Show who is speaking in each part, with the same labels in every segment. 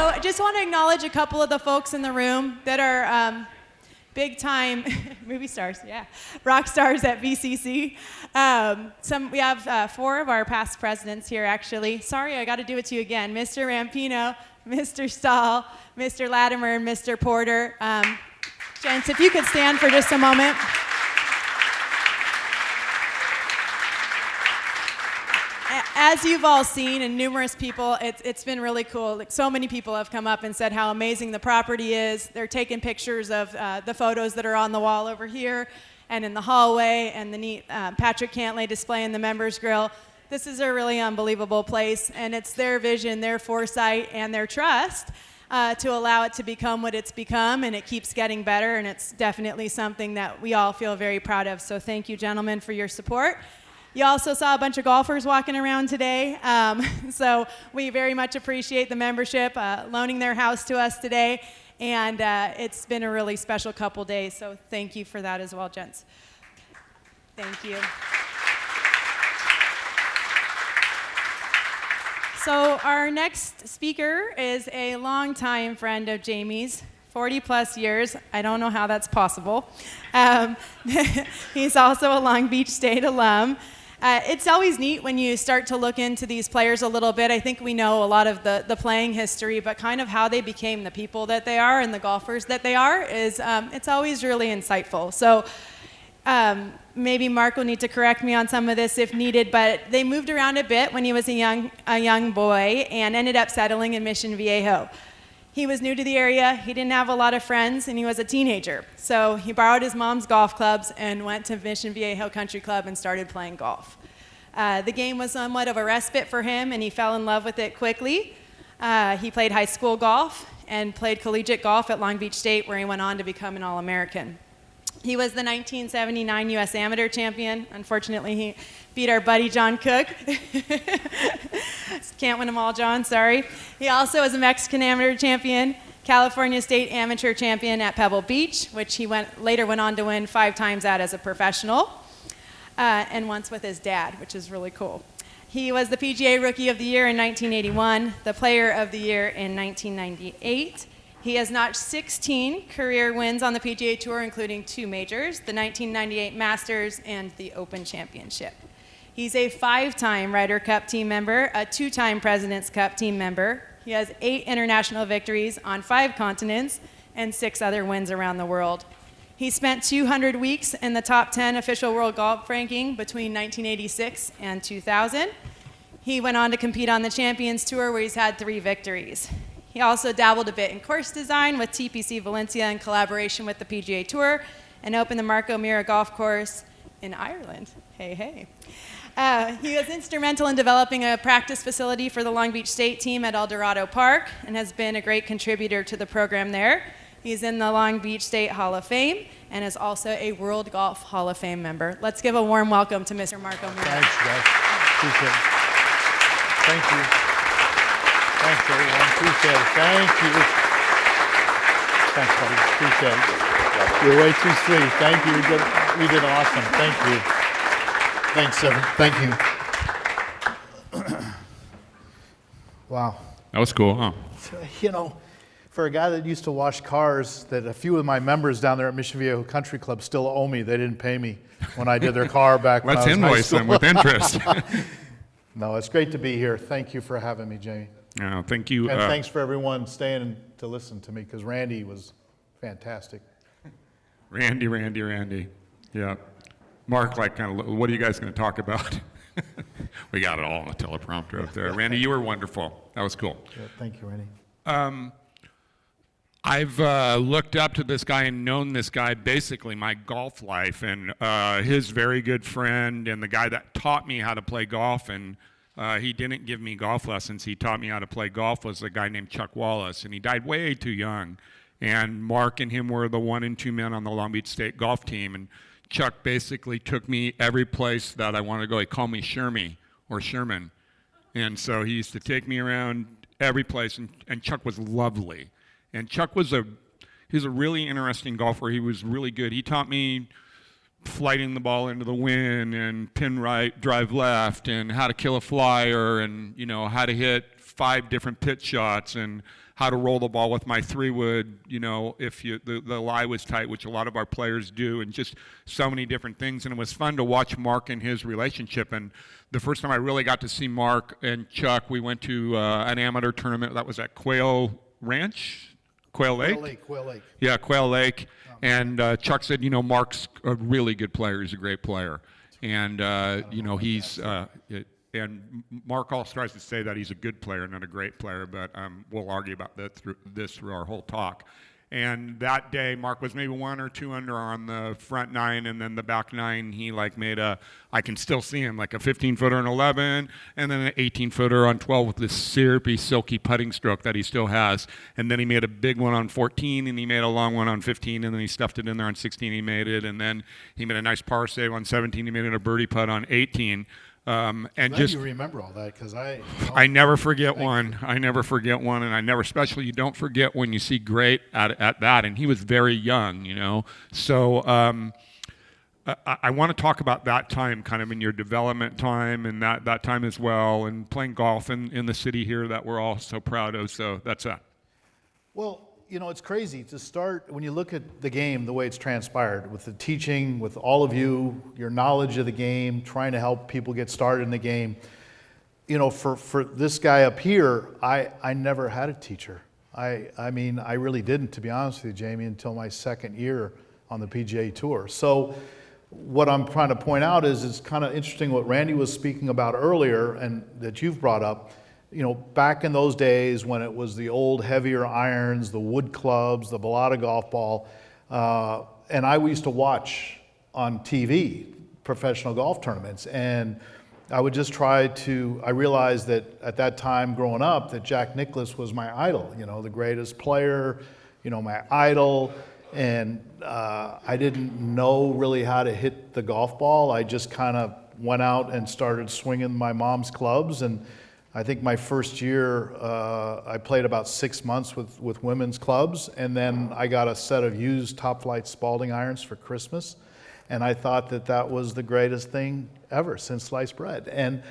Speaker 1: So I just want to acknowledge a couple of the folks in the room that are big time movie stars, rock stars at VCC. We have 4 of our past presidents here, actually. Sorry, I got to do it to you again. Mr. Rampino, Mr. Stahl, Mr. Latimer, and Mr. Porter. Gents, if you could stand for just a moment. As you've all seen, and numerous people, it's been really cool. Like, so many people have come up and said how amazing the property is. They're taking pictures of the photos that are on the wall over here and in the hallway, and the neat Patrick Cantlay display in the members grill. This is a really unbelievable place, and it's their vision, their foresight, and their trust to allow it to become what it's become, and it keeps getting better, and it's definitely something that we all feel very proud of. So thank you, gentlemen, for your support. You also saw a bunch of golfers walking around today, so we very much appreciate the membership loaning their house to us today, and it's been a really special couple days, so thank you for that as well, gents. Thank you. So our next speaker is a longtime friend of Jamie's, 40 plus years. I don't know how that's possible. He's also a Long Beach State alum. It's always neat when you start to look into these players a little bit. I think we know a lot of the playing history, but kind of how they became the people that they are and the golfers that they are is it's always really insightful. So maybe Mark will need to correct me on some of this if needed, but they moved around a bit when he was a young boy and ended up settling in Mission Viejo. He was new to the area, he didn't have a lot of friends, and he was a teenager. So he borrowed his mom's golf clubs and went to Mission Viejo Country Club and started playing golf. The game was somewhat of a respite for him, and he fell in love with it quickly. He played high school golf and played collegiate golf at Long Beach State, where he went on to become an All-American. He was the 1979 U.S. Amateur Champion. Unfortunately, he beat our buddy John Cook. Can't win them all, John, sorry. He also was a Mexican Amateur Champion, California State Amateur Champion at Pebble Beach, which he later went on to win 5 times at as a professional, and once with his dad, which is really cool. He was the PGA Rookie of the Year in 1981, the Player of the Year in 1998. He has notched 16 career wins on the PGA Tour, including 2 majors, the 1998 Masters and the Open Championship. He's a 5-time Ryder Cup team member, a 2-time President's Cup team member. He has 8 international victories on 5 continents and 6 other wins around the world. He spent 200 weeks in the top 10 official world golf ranking between 1986 and 2000. He went on to compete on the Champions Tour, where he's had 3 victories. He also dabbled a bit in course design with TPC Valencia in collaboration with the PGA Tour, and opened the Marco Mira Golf Course in Ireland. Hey, hey. He was instrumental in developing a practice facility for the Long Beach State team at El Dorado Park, and has been a great contributor to the program there. He's in the Long Beach State Hall of Fame, and is also a World Golf Hall of Fame member. Let's give a warm welcome to Mr. Marco Mira.
Speaker 2: Thanks, guys. Appreciate it. Thank you. Thanks, everyone. Appreciate it. Thank you. Thanks, buddy. Appreciate it. You're way too sweet. Thank you. You did awesome. Thank you. Thanks, Evan. Thank you. Wow.
Speaker 3: That was cool, huh?
Speaker 2: You know, for a guy that used to wash cars, that a few of my members down there at Mission Viejo Country Club still owe me. They didn't pay me when I did their car back when I was in high
Speaker 3: Let's invoice them with interest.
Speaker 2: No, it's great to be here. Thank you for having me, Jamie.
Speaker 3: No, thank you.
Speaker 2: And thanks for everyone staying to listen to me, because Randy was fantastic.
Speaker 3: Randy. Yeah. Mark, what are you guys going to talk about? We got it all on the teleprompter up there. Randy, you were wonderful. That was cool.
Speaker 2: Yeah, thank you, Randy.
Speaker 3: I've looked up to this guy and known this guy basically my golf life, and his very good friend and the guy that taught me how to play golf, and he didn't give me golf lessons. He taught me how to play golf, was a guy named Chuck Wallace, and he died way too young. And Mark and him were the 1 and 2 men on the Long Beach State golf team, and Chuck basically took me every place that I wanted to go. He called me Shermy or Sherman. And so he used to take me around every place, and Chuck was lovely. And Chuck was a really interesting golfer. He was really good. He taught me flighting the ball into the wind and pin right, drive left, and how to kill a flyer, and how to hit 5 different pitch shots and how to roll the ball with my 3-wood, if the lie was tight, which a lot of our players do, and just so many different things. And it was fun to watch Mark and his relationship. And the first time I really got to see Mark and Chuck, we went to an amateur tournament that was at Quail Ranch, Quail Lake?
Speaker 4: Quail Lake.
Speaker 3: Yeah, Quail Lake. And Chuck said, Mark's a really good player. He's a great player. And, and Mark also tries to say that he's a good player, not a great player, but we'll argue about that through our whole talk. And that day, Mark was maybe 1 or 2 under on the front 9, and then the back 9, he made I can still see him, like a 15-footer on 11, and then an 18-footer on 12 with this syrupy, silky putting stroke that he still has. And then he made a big one on 14, and he made a long one on 15, and then he stuffed it in there on 16, he made it, and then he made a nice par save on 17, he made it a birdie putt on 18. And just
Speaker 4: you remember all that because
Speaker 3: I never forget one. I never forget one, and especially you don't forget when you see great at that. And he was very young, So I want to talk about that time, kind of in your development time, and that time as well, and playing golf in the city here that we're all so proud of. So that's that.
Speaker 4: Well, it's crazy to start when you look at the game, the way it's transpired with the teaching, with all of you, your knowledge of the game, trying to help people get started in the game. For this guy up here, I never had a teacher. I mean, I really didn't, to be honest with you, Jamie, until my second year on the PGA Tour. So what I'm trying to point out is it's kind of interesting what Randy was speaking about earlier and that you've brought up. Back in those days when it was the old heavier irons, the wood clubs, the Balata golf ball, and I used to watch on TV professional golf tournaments, and I would just I realized that at that time growing up that Jack Nicklaus was my idol, the greatest player, my idol, and I didn't know really how to hit the golf ball. I just kind of went out and started swinging my mom's clubs, and I think my first year, I played about 6 months with women's clubs, and then I got a set of used Top Flight Spalding irons for Christmas, and I thought that was the greatest thing ever since sliced bread. And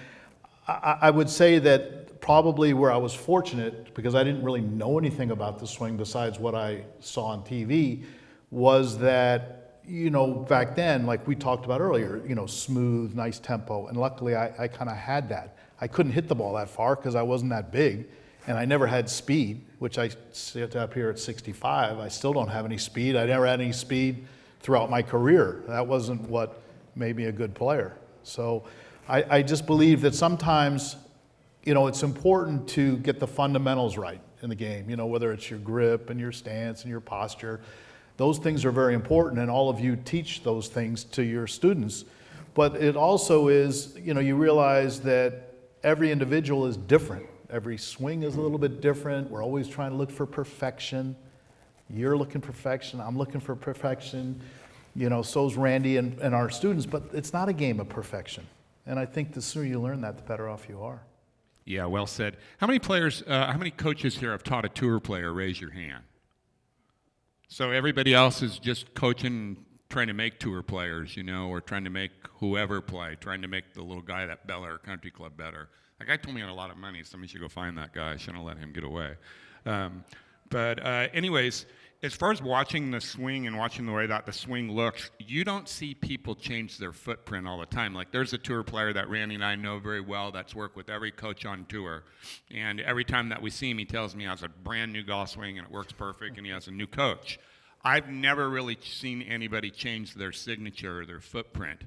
Speaker 4: I would say that probably where I was fortunate, because I didn't really know anything about the swing besides what I saw on TV, was that, back then, like we talked about earlier, smooth, nice tempo, and luckily I kind of had that. I couldn't hit the ball that far because I wasn't that big, and I never had speed, which I sit up here at 65. I still don't have any speed. I never had any speed throughout my career. That wasn't what made me a good player. So I just believe that sometimes, it's important to get the fundamentals right in the game, whether it's your grip and your stance and your posture. Those things are very important, and all of you teach those things to your students. But it also is, you realize that every individual is different. Every swing is a little bit different. We're always trying to look for perfection. You're looking for perfection. I'm looking for perfection. So's Randy and our students. But it's not a game of perfection. And I think the sooner you learn that, the better off you are.
Speaker 3: Yeah, well said. How many coaches here have taught a tour player? Raise your hand. So everybody else is just coaching, trying to make tour players, or trying to make whoever play, trying to make the little guy at Bel Air Country Club better. That guy told me he had a lot of money. Somebody should go find that guy. I shouldn't have let him get away. Anyways, as far as watching the swing and watching the way that the swing looks, you don't see people change their footprint all the time. Like there's a tour player that Randy and I know very well that's worked with every coach on tour. And every time that we see him, he tells me he has a brand new golf swing and it works perfect and he has a new coach. I've never really seen anybody change their signature or their footprint,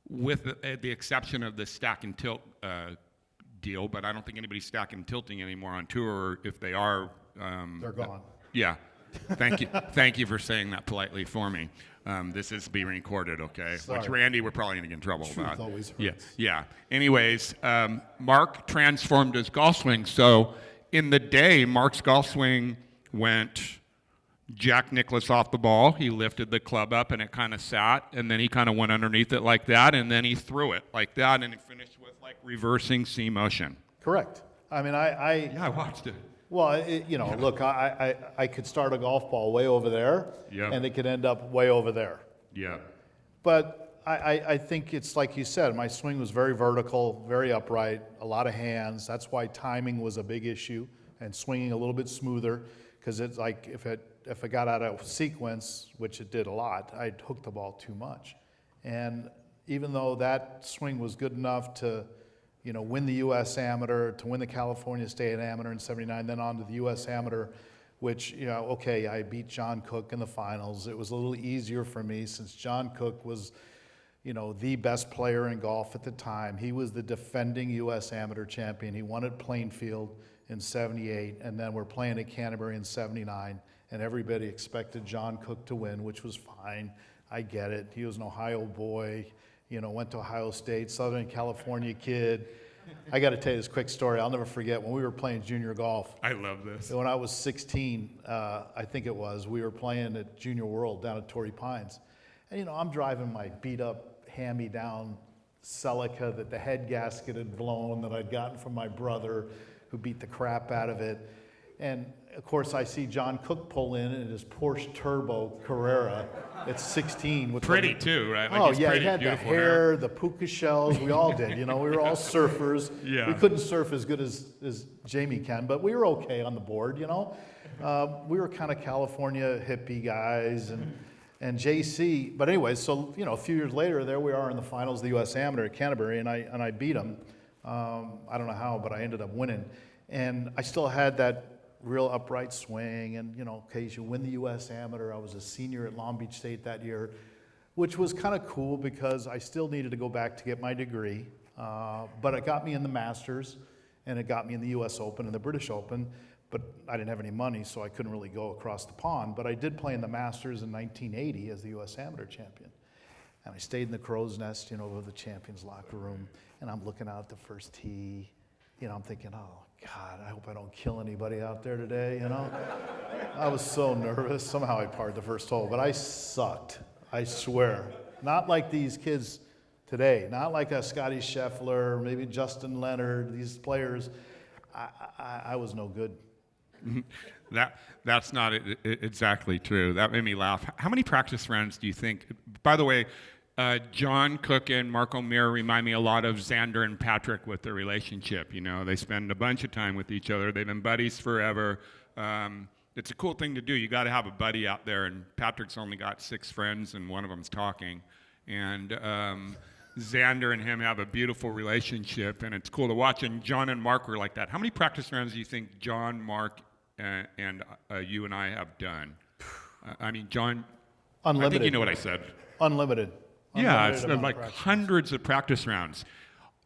Speaker 3: with the exception of the stack and tilt deal, but I don't think anybody's stacking and tilting anymore on tour, or if they are...
Speaker 4: they're gone.
Speaker 3: Yeah. Thank you. Thank you for saying that politely for me. This is being recorded, okay?
Speaker 4: Sorry.
Speaker 3: Which Randy, we're probably going to get in trouble
Speaker 4: Truth
Speaker 3: about.
Speaker 4: always hurts.
Speaker 3: Yeah. Yeah. Anyways, Mark transformed his golf swing. So in the day, Mark's golf swing went Jack Nicklaus off the ball. He lifted the club up and it kind of sat, and then he kind of went underneath it like that, and then he threw it like that, and he finished with like reversing C motion.
Speaker 4: Correct. I mean,
Speaker 3: I watched it.
Speaker 4: Well, look, I could start a golf ball way over there,
Speaker 3: Yeah.
Speaker 4: and it could end up way over there.
Speaker 3: Yeah.
Speaker 4: But I think it's like you said, my swing was very vertical, very upright, a lot of hands. That's why timing was a big issue, and swinging a little bit smoother, because it's like if it got out of sequence, which it did a lot, I'd hook the ball too much. And even though that swing was good enough to, win the U.S. Amateur, to win the California State Amateur in '79, then on to the U.S. Amateur, which, okay, I beat John Cook in the finals. It was a little easier for me since John Cook was, the best player in golf at the time. He was the defending U.S. Amateur champion. He won at Plainfield in '78, and then we're playing at Canterbury in '79, and everybody expected John Cook to win, which was fine. I get it. He was an Ohio boy, went to Ohio State, Southern California kid. I got to tell you this quick story. I'll never forget when we were playing junior golf.
Speaker 3: I love this.
Speaker 4: When I was 16, I think it was, we were playing at Junior World down at Torrey Pines. And, I'm driving my beat-up, hand-me-down Celica that the head gasket had blown that I'd gotten from my brother who beat the crap out of it. And, of course, I see John Cook pull in his Porsche Turbo Carrera at 16. With
Speaker 3: Pretty, too, right?
Speaker 4: Like
Speaker 3: he's
Speaker 4: yeah,
Speaker 3: pretty,
Speaker 4: he had the
Speaker 3: beautiful
Speaker 4: hair, the puka shells. We all did. We were all surfers.
Speaker 3: Yeah.
Speaker 4: We couldn't surf as good as Jamie can, but we were okay on the board, We were kind of California hippie guys and JC. But anyway, so, a few years later, there we are in the finals of the U.S. Amateur at Canterbury, and I beat him. I don't know how, but I ended up winning. And I still had that real upright swing, and okay, you win the U.S. Amateur. I was a senior at Long Beach State that year, which was kind of cool because I still needed to go back to get my degree, but it got me in the Masters, and it got me in the U.S. Open and the British Open, but I didn't have any money, so I couldn't really go across the pond, but I did play in the Masters in 1980 as the U.S. Amateur champion, and I stayed in the crow's nest, of the champions locker room, and I'm looking out at the first tee, I'm thinking, oh, God, I hope I don't kill anybody out there today, I was so nervous. Somehow I parred the first hole, but I sucked, I swear. Not like these kids today, not like a Scotty Scheffler, maybe Justin Leonard, these players. I was no good.
Speaker 3: That's not exactly true. That made me laugh. How many practice rounds do you think? By the way, John Cook and Mark O'Meara remind me a lot of Xander and Patrick with their relationship. They spend a bunch of time with each other. They've been buddies forever. It's a cool thing to do. You got to have a buddy out there, and Patrick's only got 6 friends, and one of them's talking. And Xander and him have a beautiful relationship, and it's cool to watch. And John and Mark were like that. How many practice rounds do you think John, Mark, and you and I have done? John,
Speaker 4: Unlimited.
Speaker 3: I think you know what I said.
Speaker 4: Unlimited.
Speaker 3: Yeah, it's like hundreds of practice rounds.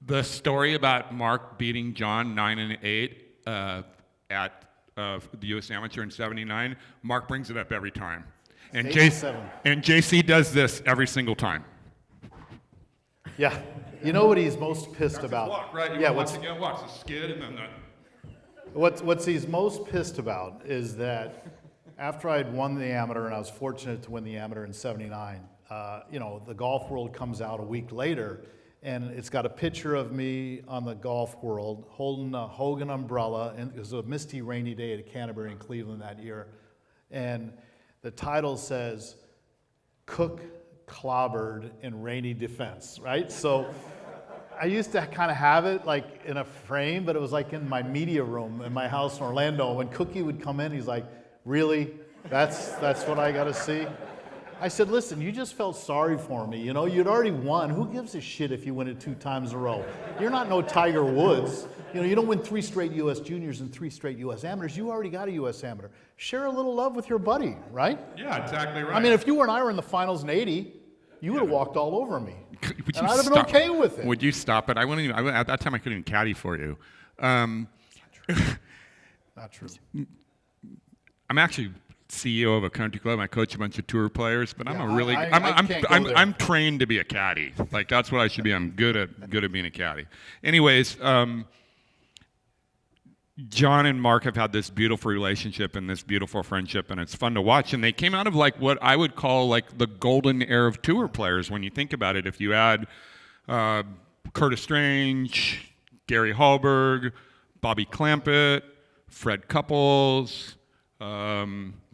Speaker 3: The story about Mark beating John 9-8 at the U.S. Amateur in '79, Mark brings it up every time. And JC does this every single time.
Speaker 4: Yeah. You know what he's most pissed about?
Speaker 3: Walk, right?
Speaker 4: Yeah.
Speaker 3: Watch the skid and then the...
Speaker 4: What's he's most pissed about is that after I'd won the amateur, and I was fortunate to win the amateur in '79, the Golf World comes out a week later, and it's got a picture of me on the Golf World holding a Hogan umbrella, and it was a misty, rainy day at Canterbury in Cleveland that year, and the title says, Cook clobbered in rainy defense, right? So I used to kind of have it like in a frame, but it was like in my media room in my house in Orlando. When Cookie would come in, he's like, really? That's what I got to see? I said, listen, you just felt sorry for me. You'd already won. Who gives a shit if you win it 2 times in a row? You're not no Tiger Woods. You don't win 3 straight U.S. Juniors and 3 straight U.S. Amateurs. You already got a U.S. Amateur. Share a little love with your buddy, right?
Speaker 3: Yeah, exactly right.
Speaker 4: If you and I were in the finals in 80, you would have walked all over me. And I'd have been okay with it.
Speaker 3: Would you stop it? At that time, I couldn't even caddy for you.
Speaker 4: Not true.
Speaker 3: I'm actually CEO of a country club. I coach a bunch of tour players, but
Speaker 4: Yeah,
Speaker 3: I'm trained to be a caddy. Like that's what I should be. I'm good at being a caddy. Anyways, John and Mark have had this beautiful relationship and this beautiful friendship, and it's fun to watch. And they came out of like what I would call like the golden era of tour players. When you think about it, if you add Curtis Strange, Gary Hallberg, Bobby Clampett, Fred Couples.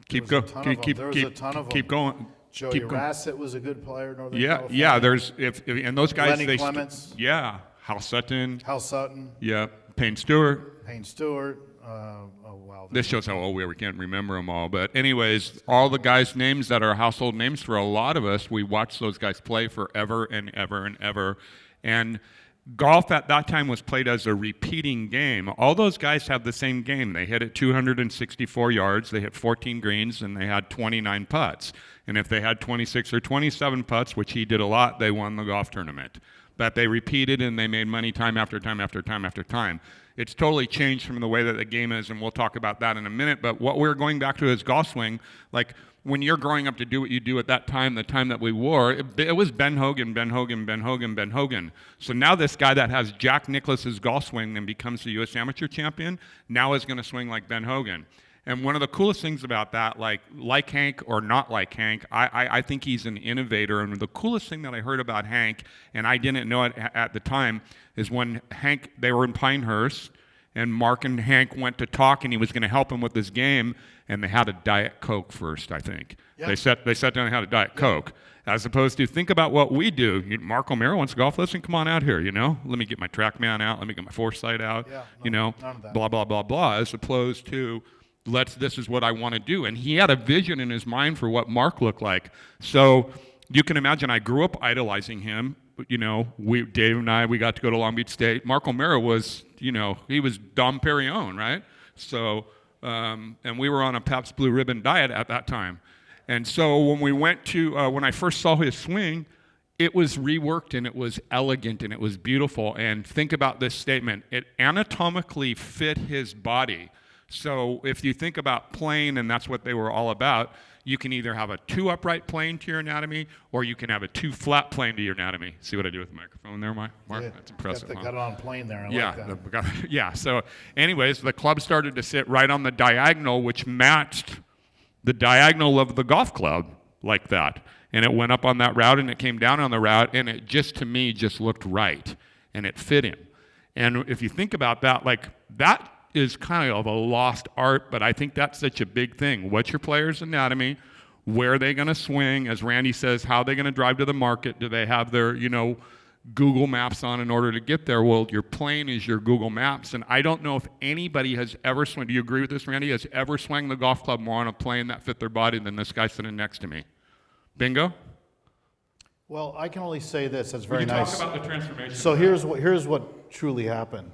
Speaker 3: Keep going.
Speaker 4: Joey Rassett was a good player, Northern California.
Speaker 3: Yeah. There's and those guys.
Speaker 4: Lenny Clements.
Speaker 3: Hal Sutton.
Speaker 4: Yeah.
Speaker 3: Payne Stewart.
Speaker 4: Oh wow.
Speaker 3: This shows how old we are. We can't remember them all. But anyways, all the guys' names that are household names for a lot of us, we watched those guys play forever and ever and ever. And golf at that time was played as a repeating game. All those guys have the same game. They hit it 264 yards, they hit 14 greens, and they had 29 putts. And if they had 26 or 27 putts, which he did a lot, they won the golf tournament. But they repeated and they made money time after time after time after time. It's totally changed from the way that the game is, and we'll talk about that in a minute. But what we're going back to is golf swing. Like when you're growing up to do what you do at that time, the time that we wore, it was Ben Hogan, Ben Hogan, Ben Hogan, Ben Hogan. So now this guy that has Jack Nicklaus's golf swing and becomes the U.S. Amateur Champion now is going to swing like Ben Hogan. And one of the coolest things about that, like Hank or not like Hank, I think he's an innovator. And the coolest thing that I heard about Hank, and I didn't know it at the time, is when Hank, they were in Pinehurst, and Mark and Hank went to talk, and he was going to help him with his game, and they had a Diet Coke first, I think. Yep. They sat down and had a Diet Coke, as opposed to think about what we do. Mark O'Meara wants a golf lesson, come on out here, Let me get my TrackMan out, let me get my Foresight out,
Speaker 4: none of that.
Speaker 3: Blah, blah, blah, blah, as opposed to this is what I want to do. And he had a vision in his mind for what Mark looked like. So you can imagine I grew up idolizing him. Dave and I, we got to go to Long Beach State. Mark O'Meara was, he was Dom Perignon, right? So, and we were on a Pabst Blue Ribbon diet at that time. And so when we went to, when I first saw his swing, it was reworked and it was elegant and it was beautiful. And think about this statement. It anatomically fit his body. So if you think about plane, and that's what they were all about, you can either have a 2 upright plane to your anatomy, or you can have a 2 flat plane to your anatomy. See what I do with the microphone there, Mark?
Speaker 4: Yeah,
Speaker 3: that's impressive.
Speaker 4: Got it on plane there. I like
Speaker 3: that. Yeah. So anyways, the club started to sit right on the diagonal, which matched the diagonal of the golf club like that. And it went up on that route, and it came down on the route, and it just, to me, just looked right, and it fit him. And if you think about that, that is kind of a lost art, but I think that's such a big thing. What's your player's anatomy? Where are they going to swing? As Randy says, how are they going to drive to the market? Do they have their, Google Maps on in order to get there? Well, your plane is your Google Maps, and I don't know if anybody has ever swung, do you agree with this, Randy, has ever swung the golf club more on a plane that fit their body than this guy sitting next to me? Bingo?
Speaker 4: Well, I can only say this. That's very nice.
Speaker 3: Talk about the transformation.
Speaker 4: So here's what truly happened.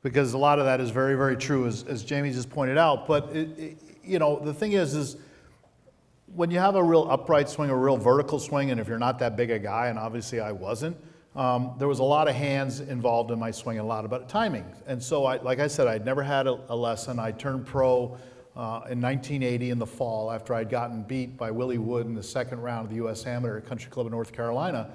Speaker 4: Because a lot of that is very, very true, as Jamie just pointed out. But, the thing is when you have a real upright swing, a real vertical swing, and if you're not that big a guy, and obviously I wasn't, there was a lot of hands involved in my swing, and a lot about timing. And so, like I said, I'd never had a lesson. I turned pro in 1980 in the fall after I'd gotten beat by Willie Wood in the second round of the U.S. Amateur at Country Club in North Carolina.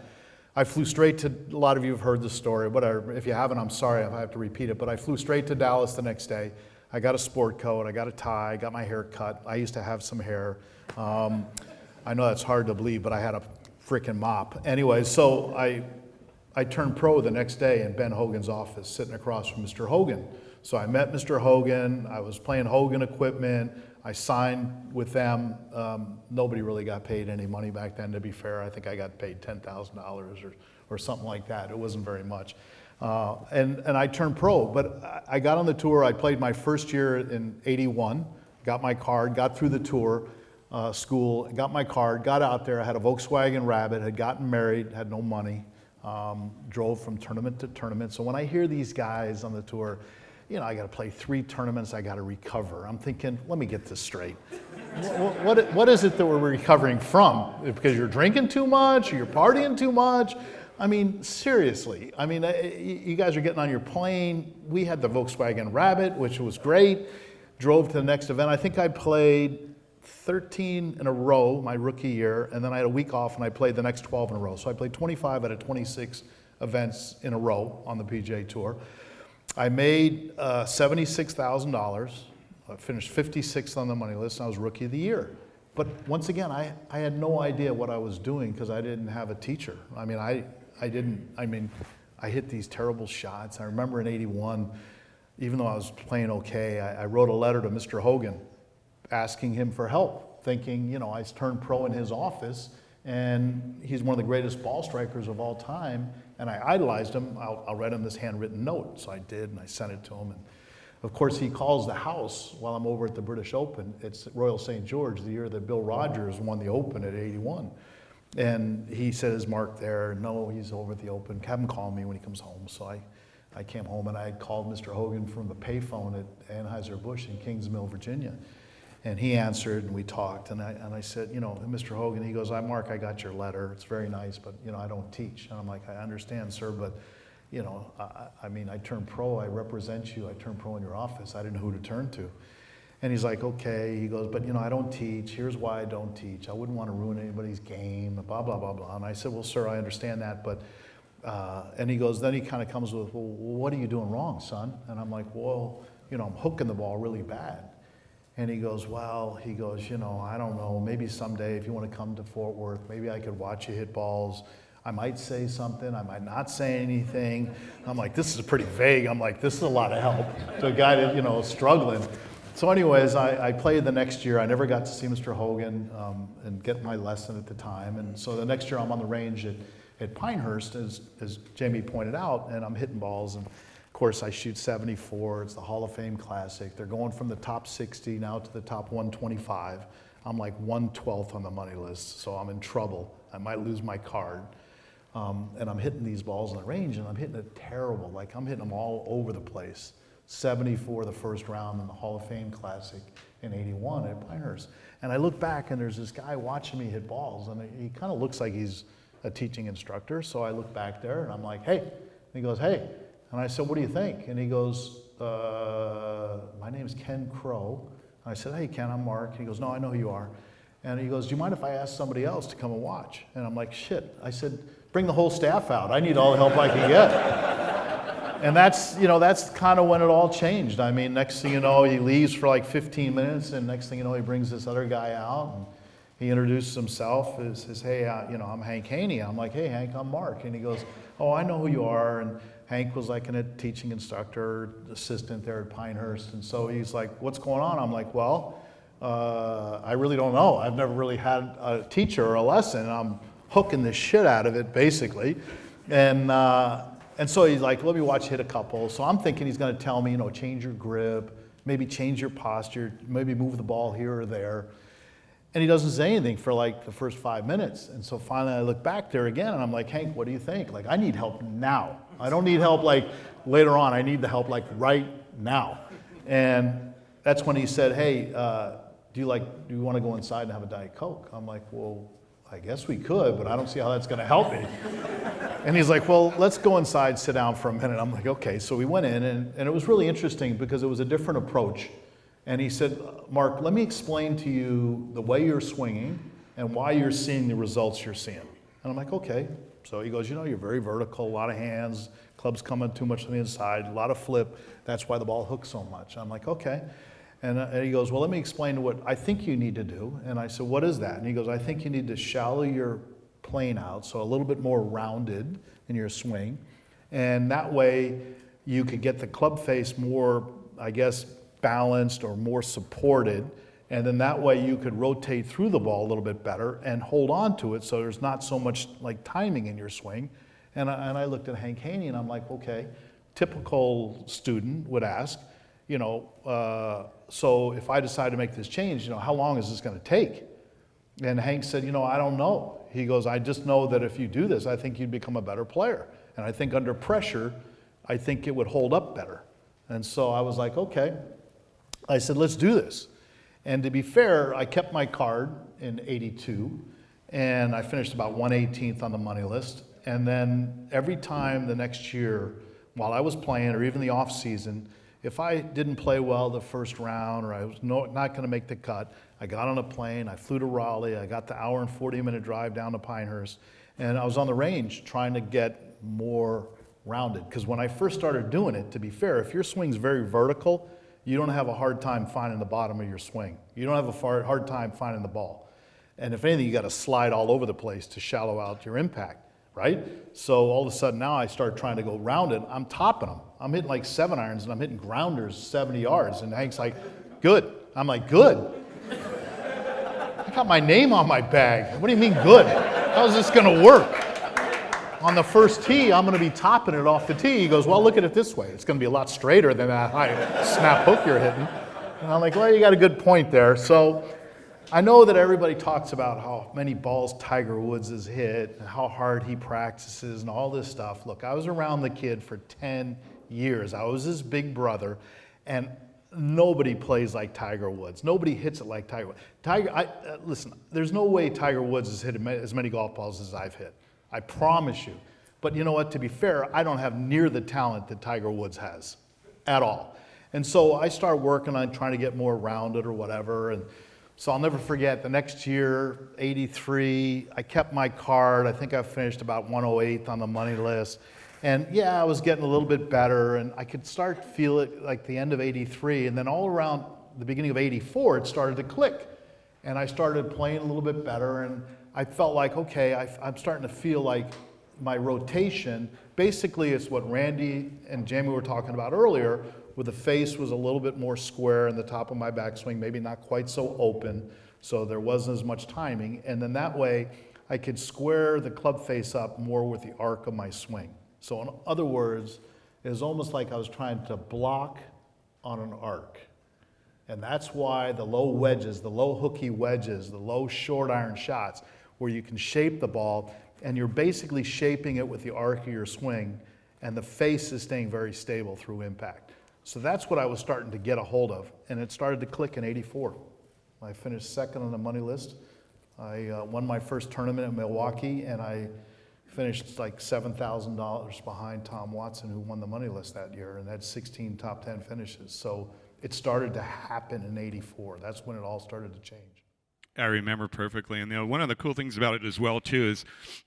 Speaker 4: I flew straight to, a lot of you have heard the story, whatever. If you haven't, I'm sorry if I have to repeat it, but I flew straight to Dallas the next day. I got a sport coat, I got a tie, got my hair cut. I used to have some hair. I know that's hard to believe, but I had a freaking mop. Anyway, so I turned pro the next day in Ben Hogan's office, sitting across from Mr. Hogan. So I met Mr. Hogan, I was playing Hogan equipment, I signed with them. Nobody really got paid any money back then, to be fair. I think I got paid $10,000 or something like that. It wasn't very much. And I turned pro, but I got on the tour. I played my first year in '81, got my card, got through the tour school, got my card, got out there. I had a Volkswagen Rabbit, had gotten married, had no money, drove from tournament to tournament. So when I hear these guys on the tour, I got to play 3 tournaments, I got to recover. I'm thinking, let me get this straight. What is it that we're recovering from? Because you're drinking too much, or you're partying too much? I mean, seriously. I mean, you guys are getting on your plane. We had the Volkswagen Rabbit, which was great. Drove to the next event. I think I played 13 in a row my rookie year, and then I had a week off and I played the next 12 in a row. So I played 25 out of 26 events in a row on the PGA Tour. I made $76,000. I finished 56th on the money list, and I was Rookie of the Year. But once again, I had no idea what I was doing because I didn't have a teacher. I mean, I hit these terrible shots. I remember in '81, even though I was playing okay, I wrote a letter to Mr. Hogan asking him for help. thinking, I turned pro in his office, and he's one of the greatest ball strikers of all time, and I idolized him. I'll write him this handwritten note. So I did, and I sent it to him. And of course, he calls the house while I'm over at the British Open. It's Royal St. George, the year that Bill Rogers won the Open at 81. And he said, is Mark there? No, he's over at the Open. Have him call me when he comes home. So I came home, and I called Mr. Hogan from the payphone at Anheuser-Busch in Kings Mill, Virginia. And he answered, and we talked, and I said, Mr. Hogan, he goes, Mark, I got your letter. It's very nice, but, I don't teach. And I'm like, I understand, sir, but, I turned pro. I represent you. I turned pro in your office. I didn't know who to turn to. And he's like, okay. He goes, but, I don't teach. Here's why I don't teach. I wouldn't want to ruin anybody's game, blah, blah, blah, blah. And I said, well, sir, I understand that, but, and he goes, then he kind of comes with, well, what are you doing wrong, son? And I'm like, well, I'm hooking the ball really bad. And he goes, I don't know, maybe someday if you want to come to Fort Worth, maybe I could watch you hit balls. I might say something, I might not say anything. I'm like, this is pretty vague. I'm like, this is a lot of help to a guy that, is struggling. So anyways, I played the next year. I never got to see Mr. Hogan and get my lesson at the time. And so the next year I'm on the range at Pinehurst, as Jamie pointed out, and I'm hitting balls. And of course, I shoot 74. It's the Hall of Fame Classic. They're going from the top 60 now to the top 125. I'm like 1/12th on the money list, so I'm in trouble. I might lose my card. And I'm hitting these balls in the range, and I'm hitting it terrible. Like, I'm hitting them all over the place. 74 the first round in the Hall of Fame Classic in 81 at Pinehurst. And I look back, and there's this guy watching me hit balls, and he kind of looks like he's a teaching instructor. So I look back there, and I'm like, hey. And he goes, hey. And I said, what do you think? And he goes, my name's Ken Crow. And I said, hey, Ken, I'm Mark. And he goes, no, I know who you are. And he goes, do you mind if I ask somebody else to come and watch? And I'm like, shit. I said, bring the whole staff out. I need all the help I can get. And that's kind of when it all changed. I mean, next thing you know, he leaves for like 15 minutes, and next thing you know, he brings this other guy out, and he introduces himself as, says, hey, I'm Hank Haney. I'm like, hey, Hank, I'm Mark. And he goes, oh, I know who you are. And Hank was like a teaching instructor, assistant there at Pinehurst. And so he's like, what's going on? I'm like, well, I really don't know. I've never really had a teacher or a lesson. I'm hooking the shit out of it, basically. And so he's like, let me watch you hit a couple. So I'm thinking he's going to tell me, change your grip, maybe change your posture, maybe move the ball here or there. And he doesn't say anything for like the first 5 minutes. And so finally I look back there again, and I'm like, Hank, what do you think? Like, I need help now. I don't need help like later on. I need the help like right now. And that's when he said, hey, do you want to go inside and have a Diet Coke? I'm like, well, I guess we could, but I don't see how that's going to help me. And he's like, well, let's go inside, sit down for a minute. I'm like, okay. So we went in, and it was really interesting because it was a different approach. And he said, Mark, let me explain to you the way you're swinging and why you're seeing the results you're seeing. And I'm like, okay. So he goes, you're very vertical, a lot of hands, clubs coming too much to the inside, a lot of flip. That's why the ball hooks so much. I'm like, okay. And he goes, well, let me explain what I think you need to do. And I said, what is that? And he goes, I think you need to shallow your plane out, so a little bit more rounded in your swing. And that way you could get the club face more, I guess, balanced or more supported. And then that way you could rotate through the ball a little bit better and hold on to it so there's not so much like timing in your swing. And I looked at Hank Haney, and I'm like, okay, typical student would ask, so if I decide to make this change, how long is this going to take? And Hank said, I don't know. He goes, I just know that if you do this, I think you'd become a better player. And I think under pressure, I think it would hold up better. And so I was like, okay. I said, let's do this. And to be fair, I kept my card in 82, and I finished about 118th on the money list. And then every time the next year, while I was playing, or even the off season, if I didn't play well the first round, or I was not going to make the cut, I got on a plane, I flew to Raleigh, I got the hour and 40-minute drive down to Pinehurst, and I was on the range trying to get more rounded. Because when I first started doing it, to be fair, if your swing's very vertical, you don't have a hard time finding the bottom of your swing. You don't have a hard time finding the ball. And if anything, you got to slide all over the place to shallow out your impact, right? So all of a sudden now I start trying to go rounded. I'm topping them. I'm hitting like 7-irons, and I'm hitting grounders 70 yards. And Hank's like, good. I'm like, good. I got my name on my bag. What do you mean good? How's this going to work? On the first tee, I'm going to be topping it off the tee. He goes, well, look at it this way. It's going to be a lot straighter than that high snap hook you're hitting. And I'm like, well, you got a good point there. So I know that everybody talks about how many balls Tiger Woods has hit and how hard he practices and all this stuff. Look, I was around the kid for 10 years. I was his big brother, and nobody plays like Tiger Woods. Nobody hits it like Tiger Woods. Listen, there's no way Tiger Woods has hit as many golf balls as I've hit. I promise you. But you know what? To be fair, I don't have near the talent that Tiger Woods has at all. And so I started working on trying to get more rounded or whatever. And so I'll never forget the next year, 83, I kept my card. I think I finished about 108th on the money list. And yeah, I was getting a little bit better, and I could start to feel it like the end of 83. And then all around the beginning of 84, it started to click. And I started playing a little bit better, and I felt like, okay, I'm starting to feel like my rotation, basically it's what Randy and Jamie were talking about earlier, where the face was a little bit more square and the top of my backswing, maybe not quite so open, so there wasn't as much timing. And then that way, I could square the club face up more with the arc of my swing. So in other words, it was almost like I was trying to block on an arc. And that's why the low wedges, the low hooky wedges, the low short iron shots, where you can shape the ball, and you're basically shaping it with the arc of your swing, and the face is staying very stable through impact. So that's what I was starting to get a hold of, and it started to click in 84. I finished second on the money list. I won my first tournament in Milwaukee, and I finished like $7,000 behind Tom Watson, who won the money list that year, and had 16 top 10 finishes. So it started to happen in 84. That's when it all started to change.
Speaker 3: I remember perfectly. And one of the cool things about it as well, too, is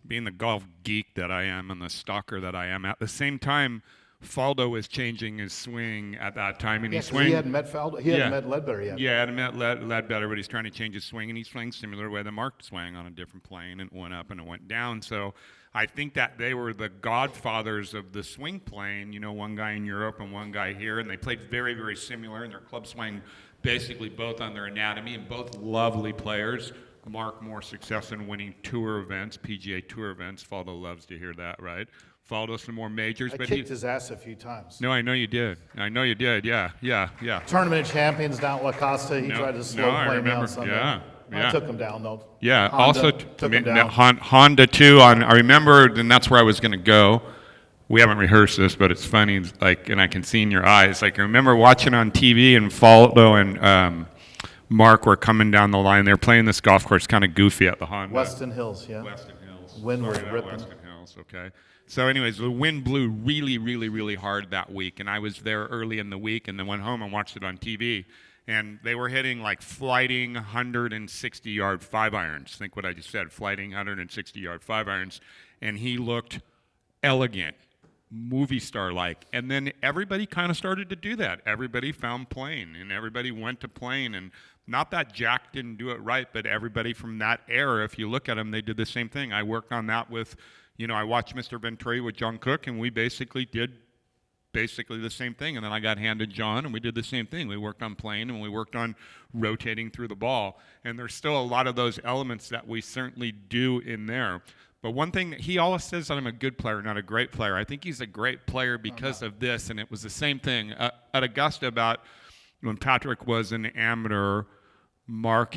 Speaker 3: being the golf geek that I am and the stalker that I am. At the same time, Faldo was changing his swing at that time. And
Speaker 4: he hadn't met Faldo. He hadn't met Ledbetter yet.
Speaker 3: Yeah, hadn't met Ledbetter, but he's trying to change his swing. And he's playing similar way that Mark swang on a different plane, and it went up and it went down. So I think that they were the godfathers of the swing plane, one guy in Europe and one guy here. And they played very, very similar in their club swing, basically both on their anatomy, and both lovely players. Mark more success in winning tour events, PGA tour events. Faldo loves to hear that, right? Faldo some more majors.
Speaker 4: I
Speaker 3: but
Speaker 4: kicked his ass a few times.
Speaker 3: No, I know you did. Yeah.
Speaker 4: Tournament of Champions down at La Costa. He tried to slow play me on Sunday.
Speaker 3: Yeah.
Speaker 4: I took him down, though.
Speaker 3: Yeah,
Speaker 4: Honda
Speaker 3: also
Speaker 4: took him down.
Speaker 3: Honda too. I remember, and that's where I was going to go. We haven't rehearsed this, but it's funny, and I can see in your eyes. I remember watching on TV, and Faldo and Mark were coming down the line. They were playing this golf course, kind of goofy at the Honda.
Speaker 4: Weston Hills, yeah.
Speaker 3: Weston Hills.
Speaker 4: Wind was
Speaker 3: Sorry,
Speaker 4: ripping.
Speaker 3: Weston Hills, okay. So anyways, the wind blew really, really, really hard that week, and I was there early in the week, and then went home and watched it on TV. And they were hitting flighting 160-yard 5-irons. Think what I just said, flighting 160-yard 5-irons. And he looked elegant, movie star-like. And then everybody kind of started to do that. Everybody found playing, and everybody went to playing. And not that Jack didn't do it right, but everybody from that era, if you look at them, they did the same thing. I worked on that with, I watched Mr. Venturi with John Cook, and we basically did the same thing. And then I got handed John, and we did the same thing. We worked on playing, and we worked on rotating through the ball. And there's still a lot of those elements that we certainly do in there. But one thing that he always says that I'm a good player, not a great player. I think he's a great player because of this, and it was the same thing. At Augusta, about when Patrick was an amateur, Mark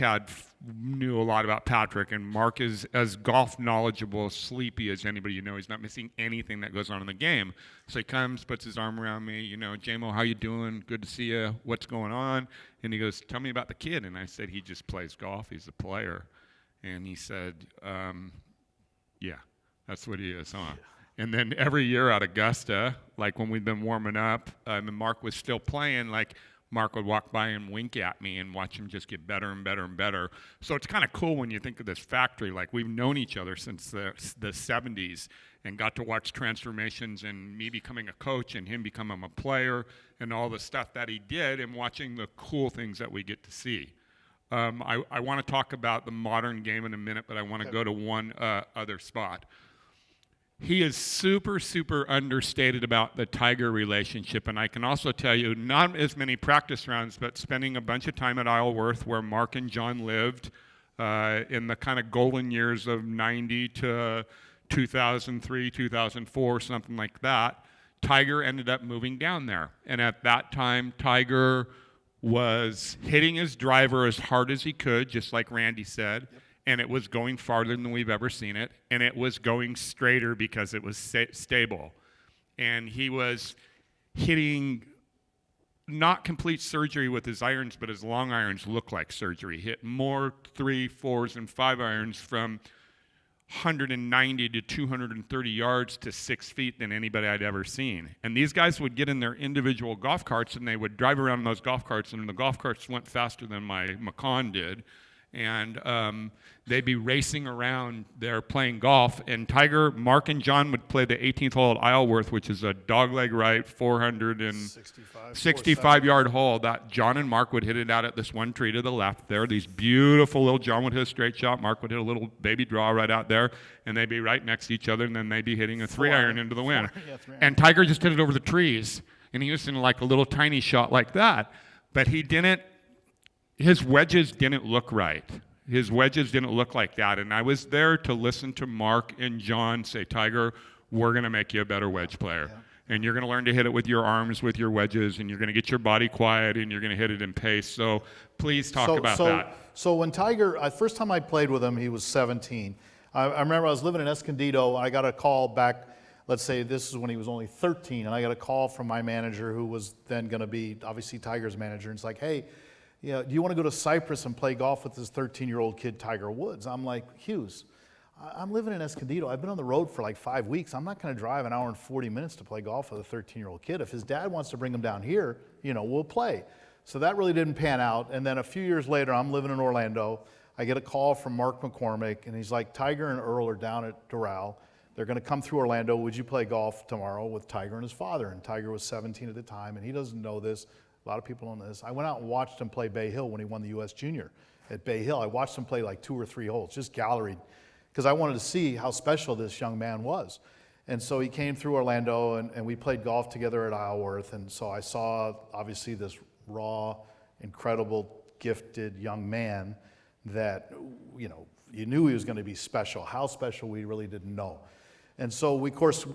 Speaker 3: knew a lot about Patrick, and Mark is as golf knowledgeable, sleepy as anybody you know. He's not missing anything that goes on in the game. So he comes, puts his arm around me, J-Mo, how you doing? Good to see you. What's going on? And he goes, tell me about the kid. And I said, he just plays golf. He's a player. And he said, yeah, that's what he is, huh? And then every year at Augusta, when we've been warming up, and Mark was still playing, Mark would walk by and wink at me and watch him just get better and better and better. So it's kind of cool when you think of this factory. We've known each other since the 70s and got to watch transformations and me becoming a coach and him becoming a player and all the stuff that he did, and watching the cool things that we get to see. I want to talk about the modern game in a minute, but I want to go to one other spot. He is super, super understated about the Tiger relationship, and I can also tell you, not as many practice rounds, but spending a bunch of time at Isleworth where Mark and John lived, in the kind of golden years of 90 to 2003, 2004, something like that. Tiger ended up moving down there. And at that time, Tiger was hitting his driver as hard as he could, just like Randy said, and it was going farther than we've ever seen it, and it was going straighter because it was stable. And he was hitting not complete surgery with his irons, but his long irons look like surgery. Hit more 3, 4s, and 5 irons from 190 to 230 yards to 6 feet than anybody I'd ever seen. And these guys would get in their individual golf carts and they would drive around in those golf carts, and the golf carts went faster than my Macan did. And they'd be racing around there playing golf. And Tiger, Mark, and John would play the 18th hole at Isleworth, which is a dogleg right, 465-yard hole. That John and Mark would hit it out at this one tree to the left there. These beautiful little, John would hit a straight shot, Mark would hit a little baby draw right out there, and they'd be right next to each other, and then they'd be hitting a 3-iron into the wind. And Tiger just hit it over the trees, and he was in like a little tiny shot like that. But he didn't. His wedges didn't look right. His wedges didn't look like that. And I was there to listen to Mark and John say, Tiger, we're going to make you a better wedge player. Yeah. And you're going to learn to hit it with your arms, with your wedges, and you're going to get your body quiet, and you're going to hit it in pace. So please talk about that.
Speaker 4: So when Tiger, first time I played with him, he was 17. I remember I was living in Escondido. I got a call back, let's say this is when he was only 13, and I got a call from my manager, who was then going to be obviously Tiger's manager. And it's like, hey, do you want to go to Cyprus and play golf with this 13-year-old kid, Tiger Woods? I'm like, Hughes, I'm living in Escondido. I've been on the road for like 5 weeks. I'm not going to drive an hour and 40 minutes to play golf with a 13-year-old kid. If his dad wants to bring him down here, we'll play. So that really didn't pan out. And then a few years later, I'm living in Orlando. I get a call from Mark McCormick, and he's like, Tiger and Earl are down at Doral. They're going to come through Orlando. Would you play golf tomorrow with Tiger and his father? And Tiger was 17 at the time, and he doesn't know this. A lot of people don't know this. I went out and watched him play Bay Hill when he won the U.S. Junior at Bay Hill. I watched him play like 2 or 3 holes, just galleried, because I wanted to see how special this young man was. And so he came through Orlando, and we played golf together at Isleworth. And so I saw, obviously, this raw, incredible, gifted young man that, you knew he was going to be special. How special, we really didn't know. And so, we, of course,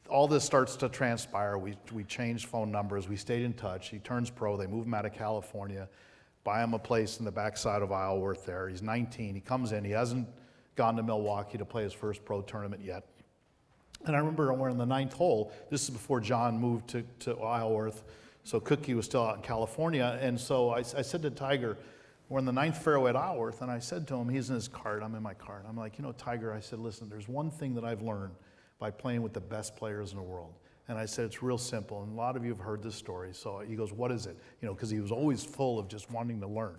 Speaker 4: all this starts to transpire. We changed phone numbers. We stayed in touch. He turns pro. They move him out of California, buy him a place in the backside of Isleworth there. He's 19. He comes in. He hasn't gone to Milwaukee to play his first pro tournament yet. And I remember we're in the 9th hole. This is before John moved to Isleworth. So Cookie was still out in California. And so I said to Tiger, we're in the 9th fairway at Isleworth, and I said to him, he's in his cart. I'm in my cart. I'm like, Tiger, I said, listen, there's one thing that I've learned by playing with the best players in the world. And I said, it's real simple. And a lot of you have heard this story. So he goes, what is it? Because he was always full of just wanting to learn.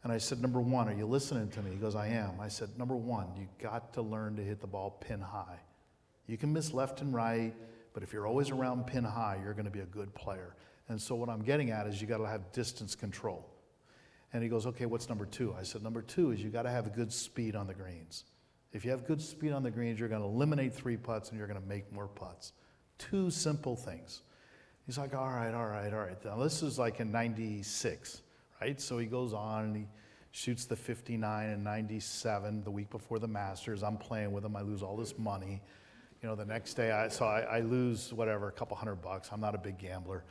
Speaker 4: And I said, number one, are you listening to me? He goes, I am. I said, number one, you got to learn to hit the ball pin high. You can miss left and right, but if you're always around pin high, you're going to be a good player. And so what I'm getting at is you got to have distance control. And he goes, okay, what's number two? I said, number two is you got to have a good speed on the greens. If you have good speed on the greens, you're going to eliminate 3 putts and you're going to make more putts. 2 simple things. He's like, all right. Now this is like in 96, right? So he goes on and he shoots the 59 and 97 the week before the Masters. I'm playing with him. I lose all this money. The next day, I lose whatever, a couple $100. I'm not a big gambler.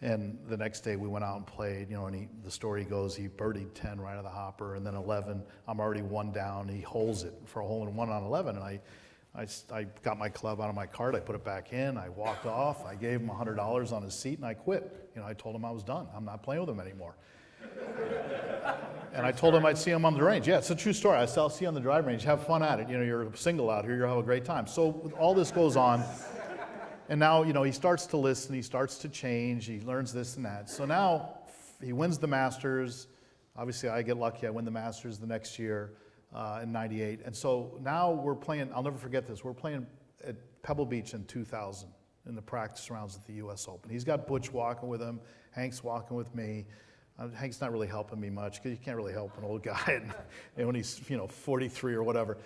Speaker 4: And the next day we went out and played, and the story goes, he birdied 10 right out of the hopper, and then 11, I'm already 1 down. He holds it for a hole in 1 on 11, and I got my club out of my cart, I put it back in, I walked off, I gave him $100 on his seat, and I quit. I told him I was done. I'm not playing with him anymore. And I told him I'd see him on the range. Yeah, it's a true story. I said, I'll see you on the driving range. Have fun at it. You're single out here. You'll have a great time. So all this goes on. And now, he starts to listen. He starts to change. He learns this and that. So now he wins the Masters. Obviously, I get lucky. I win the Masters the next year in 98. And so now we're playing. I'll never forget this. We're playing at Pebble Beach in 2000 in the practice rounds at the U.S. Open. He's got Butch walking with him. Hank's walking with me. Hank's not really helping me much because you can't really help an old guy when he's 43 or whatever.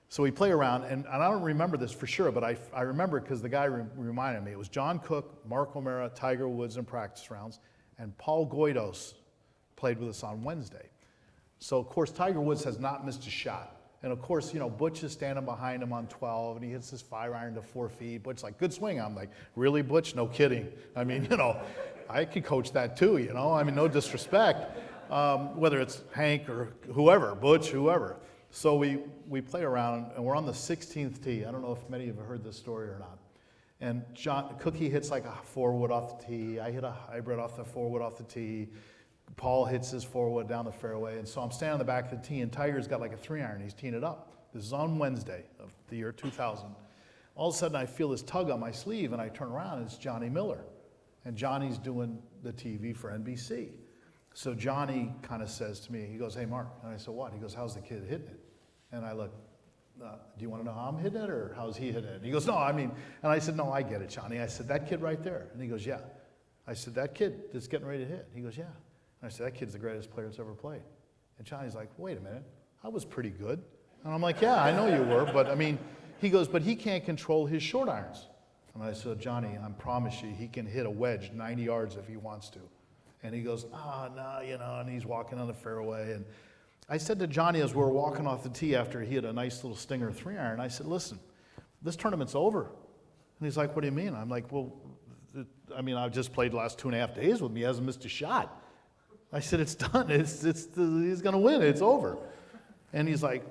Speaker 4: So we play around, and I don't remember this for sure, but I remember because the guy reminded me. It was John Cook, Mark O'Mara, Tiger Woods in practice rounds, and Paul Goydos played with us on Wednesday. So, of course, Tiger Woods has not missed a shot. And, of course, Butch is standing behind him on 12, and he hits his 5-iron to 4 feet. Butch's like, good swing. I'm like, really, Butch? No kidding. I mean, I could coach that too, I mean, no disrespect. Whether it's Hank or whoever, Butch, whoever. So we play around, and we're on the 16th tee. I don't know if many of you have heard this story or not. And Cookie hits like a 4-wood off the tee. I hit a hybrid off the 4-wood off the tee. Paul hits his 4-wood down the fairway. And so I'm standing on the back of the tee, and Tiger's got like a 3-iron. He's teeing it up. This is on Wednesday of the year 2000. All of a sudden, I feel this tug on my sleeve, and I turn around, and it's Johnny Miller. And Johnny's doing the TV for NBC. So Johnny kind of says to me, he goes, hey, Mark. And I said, what? He goes, how's the kid hitting it? And I look, do you want to know how I'm hitting it, or how's he hitting it? And he goes, no, and I said, no, I get it, Johnny. I said, that kid right there. And he goes, yeah. I said, that kid that's getting ready to hit. He goes, yeah. And I said, that kid's the greatest player that's ever played. And Johnny's like, wait a minute, I was pretty good. And I'm like, yeah, I know you were, but he goes, but he can't control his short irons. And I said, Johnny, I promise you, he can hit a wedge 90 yards if he wants to. And he goes, no, and he's walking on the fairway. And I said to Johnny as we were walking off the tee after he hit a nice little stinger 3-iron, I said, listen, this tournament's over. And he's like, what do you mean? I'm like, well, I've just played the last 2.5 days with me. He hasn't missed a shot. I said, it's done. He's going to win. It's over. And he's like,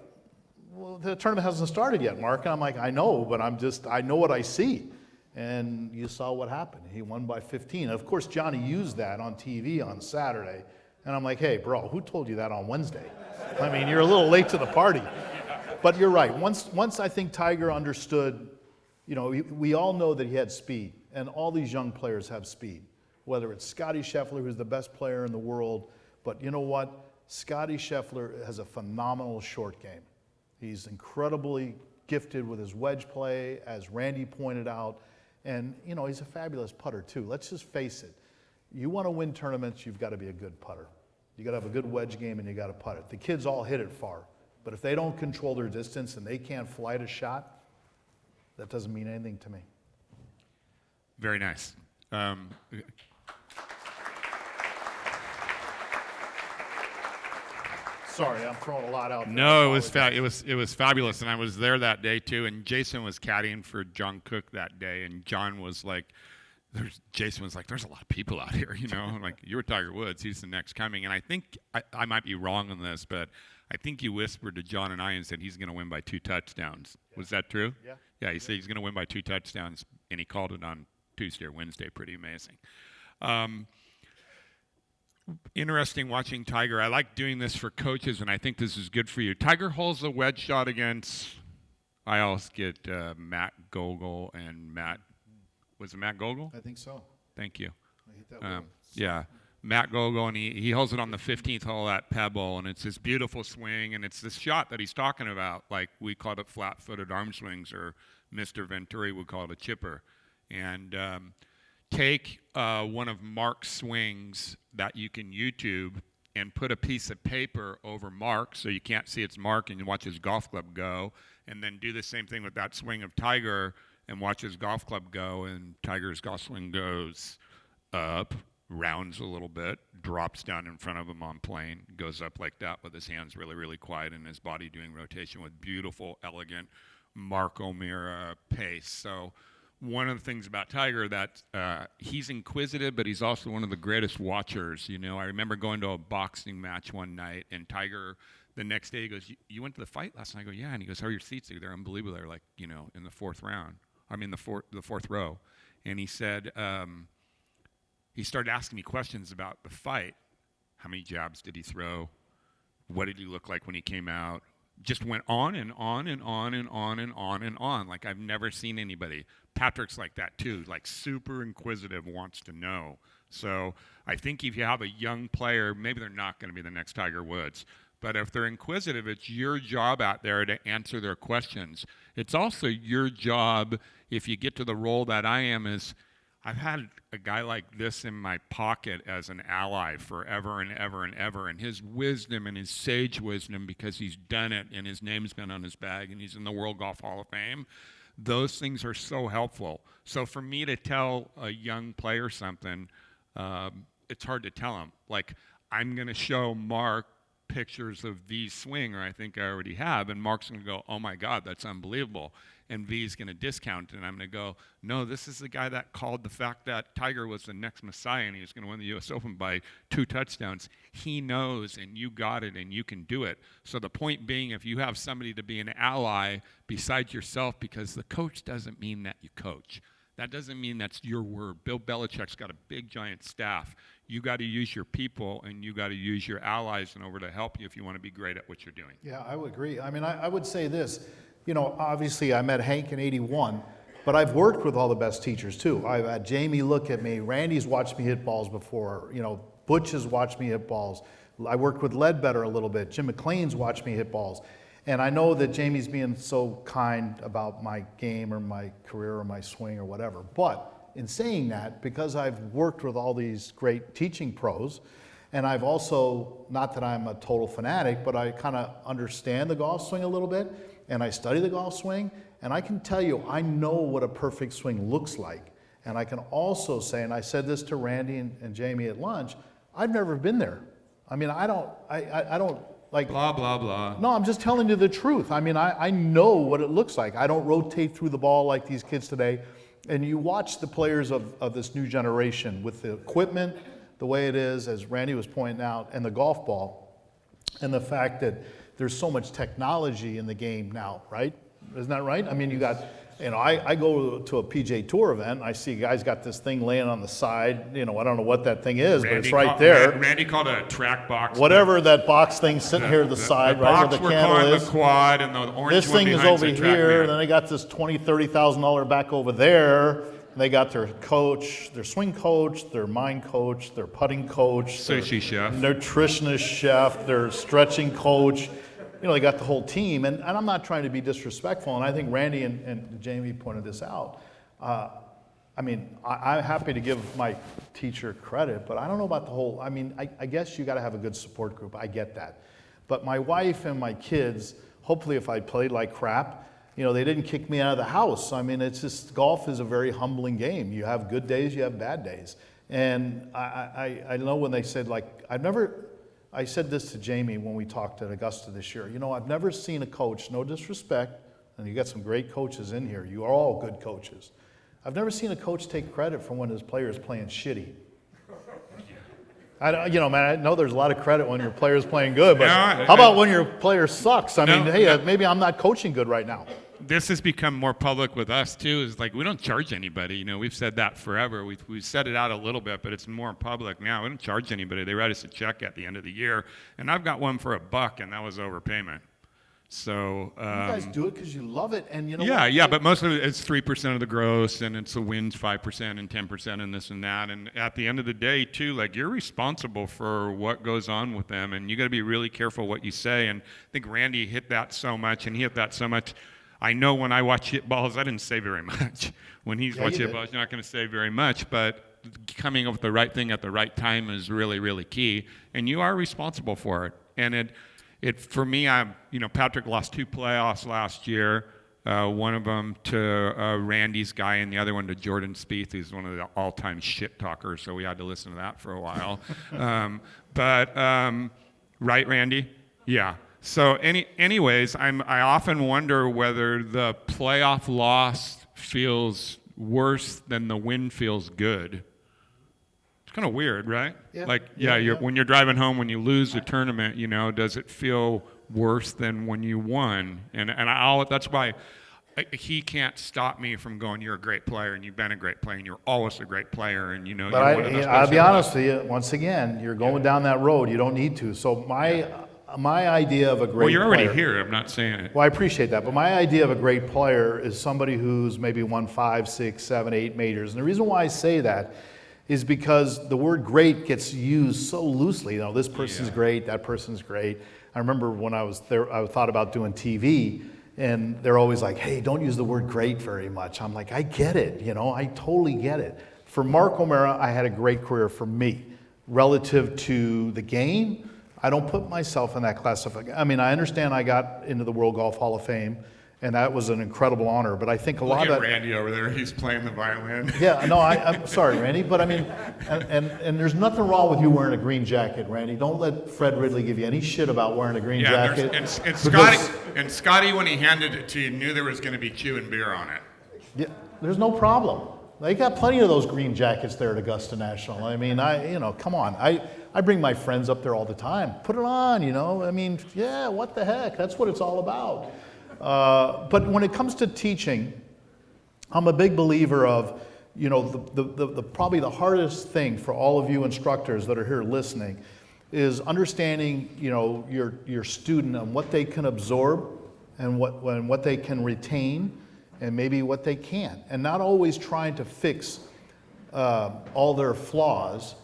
Speaker 4: well, the tournament hasn't started yet, Mark. And I'm like, I know, but I know what I see. And you saw what happened. He won by 15. And of course, Johnny used that on TV on Saturday. And I'm like, hey, bro, who told you that on Wednesday? You're a little late to the party. But you're right. Once I think Tiger understood, we all know that he had speed. And all these young players have speed. Whether it's Scotty Scheffler, who's the best player in the world. But you know what? Scotty Scheffler has a phenomenal short game. He's incredibly gifted with his wedge play, as Randy pointed out. And, he's a fabulous putter, too. Let's just face it. You want to win tournaments, you've got to be a good putter. You got to have a good wedge game, and you got to putt it. The kids all hit it far. But if they don't control their distance and they can't flight a shot, that doesn't mean anything to me.
Speaker 3: Very nice.
Speaker 4: Sorry, I'm throwing a lot out there.
Speaker 3: No, it was fabulous, and I was there that day too. And Jason was caddying for John Cook that day, and John was like, Jason was like, "There's a lot of people out here, Like, you're Tiger Woods, he's the next coming." And I think I might be wrong on this, but I think you whispered to John and I and said he's going to win by 2 touchdowns. Yeah. Was that true?
Speaker 4: Yeah.
Speaker 3: Yeah, he said he's going to win by 2 touchdowns, and he called it on Tuesday or Wednesday. Pretty amazing. Interesting watching Tiger. I like doing this for coaches, and I think this is good for you. Tiger holds the wedge shot against, I always get Matt Gogol and Matt, was it Matt Gogol?
Speaker 4: I think so.
Speaker 3: Thank you.
Speaker 4: I hit that well.
Speaker 3: Yeah, Matt Gogol, and he holds it on the 15th hole at Pebble, and it's this beautiful swing, and it's this shot that he's talking about, like we called it flat-footed arm swings, or Mr. Venturi would call it a chipper. And take one of Mark's swings that you can YouTube and put a piece of paper over Mark so you can't see it's Mark, and you watch his golf club go, and then do the same thing with that swing of Tiger and watch his golf club go, and Tiger's golf swing goes up, rounds a little bit, drops down in front of him on plane, goes up like that with his hands really, really quiet and his body doing rotation with beautiful, elegant Mark O'Meara pace. So one of the things about Tiger that he's inquisitive, but he's also one of the greatest watchers. I remember going to a boxing match one night, and Tiger the next day he goes, "You went to the fight last night?" I go, "Yeah." And he goes, "How are your seats?" They're unbelievable. They're like, in the fourth round. The fourth row. And he said, he started asking me questions about the fight. How many jabs did he throw? What did he look like when he came out? Just went on and on and on and on and on and on. Like I've never seen anybody. Patrick's like that too, like super inquisitive, wants to know. So I think if you have a young player, maybe they're not going to be the next Tiger Woods, but if they're inquisitive, it's your job out there to answer their questions. It's also your job, if you get to the role that I am, is I've had a guy like this in my pocket as an ally forever and ever and ever, and his wisdom and his sage wisdom, because he's done it and his name's been on his bag and he's in the World Golf Hall of Fame, those things are so helpful. So for me to tell a young player something, it's hard to tell him. Like, I'm going to show Mark pictures of V's swing, or I think I already have, and Mark's going to go, oh my God, that's unbelievable. And V's going to discount it, and I'm going to go, no, this is the guy that called the fact that Tiger was the next Messiah and he was going to win the U.S. Open by 2 touchdowns. He knows, and you got it, and you can do it. So the point being, if you have somebody to be an ally besides yourself, because the coach doesn't mean that you coach. That doesn't mean that's your word. Bill Belichick's got a big, giant staff. You got to use your people, and you got to use your allies in order to help you if you want to be great at what you're doing.
Speaker 4: Yeah, I would agree. I mean, I would say this. You know, obviously I met Hank in '81, but I've worked with all the best teachers too. I've had Jamie look at me. Randy's watched me hit balls before. You know, Butch has watched me hit balls. I worked with Ledbetter a little bit. Jim McLean's watched me hit balls. And I know that Jamie's being so kind about my game or my career or my swing or whatever. But in saying that, because I've worked with all these great teaching pros, and I've also, not that I'm a total fanatic, but I kind of understand the golf swing a little bit, and I study the golf swing, and I can tell you, I know what a perfect swing looks like. And I can also say, and I said this to Randy and Jamie at lunch, I've never been there. I mean, I don't like...
Speaker 3: Blah, blah, blah.
Speaker 4: No, I'm just telling you the truth. I mean, I know what it looks like. I don't rotate through the ball like these kids today. And you watch the players of this new generation with the equipment, the way it is, as Randy was pointing out, and the golf ball, and the fact that there's so much technology in the game now, right? Isn't that right? I mean, you got, you know, I go to a PGA Tour event, and I see guys got this thing laying on the side. You know, I don't know what that thing is, but it's right there.
Speaker 3: Randy called it a track box.
Speaker 4: Whatever that box thing sitting here at the side, right, where the candle is.
Speaker 3: The quad, and the orange
Speaker 4: This
Speaker 3: one
Speaker 4: thing is
Speaker 3: behind's
Speaker 4: over
Speaker 3: the track
Speaker 4: here,
Speaker 3: man.
Speaker 4: and then they got this $20,000-$30,000 back over there. They got their coach, their swing coach, their mind coach, their putting coach,
Speaker 3: Sushi chef.
Speaker 4: nutritionist chef, their stretching coach. You know, they got the whole team. And I'm not trying to be disrespectful, and I think Randy and Jamie pointed this out. I mean, I'm happy to give my teacher credit, but I don't know about the whole, I mean, I guess you got to have a good support group. I get that. But my wife and my kids, hopefully if I played like crap, you know, they didn't kick me out of the house. I mean, it's just, golf is a very humbling game. You have good days, you have bad days. And I know when they said, like, I said this to Jamie when we talked at Augusta this year. You know, I've never seen a coach, no disrespect, and you got some great coaches in here. You are all good coaches. I've never seen a coach take credit for when his player's playing shitty. You know, man, I know there's a lot of credit when your player's playing good, but how about when your player sucks? I mean, hey, maybe I'm not coaching good right now.
Speaker 3: This has become more public with us too. Is like, we don't charge anybody. You know, we've said that forever. We've said it out a little bit, but it's more public now. We don't charge anybody. They write us a check at the end of the year, and I've got one for $1, and that was overpayment. So
Speaker 4: You guys do it because you love it, and you know
Speaker 3: yeah,
Speaker 4: what?
Speaker 3: yeah, but most of it is 3% of the gross, and it's the wins 5% and 10% and this and that. And at the end of the day, too, like, you're responsible for what goes on with them, and you got to be really careful what you say. And I think Randy hit that so much, and he hit that so much. I know when I watch hit balls, I didn't say very much. When he's watching hit balls, you're not going to say very much, but coming up with the right thing at the right time is really, really key, and you are responsible for it. And it for me, Patrick lost 2 playoffs last year. One of them to Randy's guy, and the other one to Jordan Spieth, who's one of the all-time shit talkers. So we had to listen to that for a while. Right, Randy? Yeah. So anyways, I often wonder whether the playoff loss feels worse than the win feels good. It's kind of weird, right?
Speaker 4: Yeah.
Speaker 3: When you're driving home, when you lose a tournament, you know, does it feel worse than when you won? And that's why he can't stop me from going, you're a great player, and you've been a great player, and you're always a great player, and you know.
Speaker 4: But I'll be honest with you. Once again, you're going down that road. You don't need to. So my idea of a great player.
Speaker 3: Well, you're already here. I'm not saying it.
Speaker 4: Well, I appreciate that, but my idea of a great player is somebody who's maybe won 5, 6, 7, 8 majors. And the reason why I say that is because the word great gets used so loosely. You know, this person's great, that person's great. I remember when I was there, I thought about doing TV, and they're always like, hey, don't use the word great very much. I'm like, I get it, you know, I totally get it. For Mark O'Mara, I had a great career for me. Relative to the game, I don't put myself in that classification. I mean, I understand I got into the World Golf Hall of Fame, And that was an incredible honor. But I think a lot
Speaker 3: Look
Speaker 4: of
Speaker 3: at
Speaker 4: that.
Speaker 3: Randy over there. He's playing the violin.
Speaker 4: Yeah, no, I'm sorry, Randy, but I mean, and there's nothing wrong with you wearing a green jacket, Randy. Don't let Fred Ridley give you any shit about wearing a green jacket.
Speaker 3: And Scotty, when he handed it to you, knew there was going to be Q and beer on it.
Speaker 4: Yeah, there's no problem. They got plenty of those green jackets there at Augusta National. I mean, come on. I bring my friends up there all the time. Put it on, I mean, yeah, what the heck? That's what it's all about. But when it comes to teaching, I'm a big believer of, probably the hardest thing for all of you instructors that are here listening is understanding, your student and what they can absorb and what they can retain and maybe what they can't. And not always trying to fix all their flaws,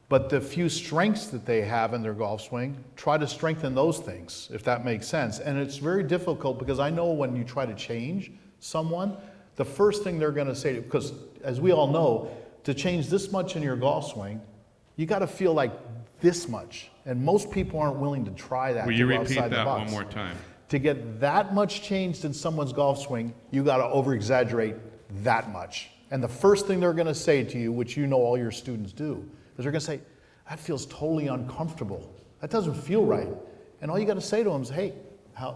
Speaker 4: but the few strengths that they have in their golf swing, try to strengthen those things, if that makes sense. And it's very difficult because I know when you try to change someone, the first thing they're going to say, because as we all know, to change this much in your golf swing, you got to feel like this much. And most people aren't willing to try that.
Speaker 3: Will you repeat that one more time?
Speaker 4: To get that much changed in someone's golf swing, you got to over-exaggerate that much. And the first thing they're going to say to you, which all your students do, is they're going to say, that feels totally uncomfortable. That doesn't feel right. And all you got to say to them is, hey,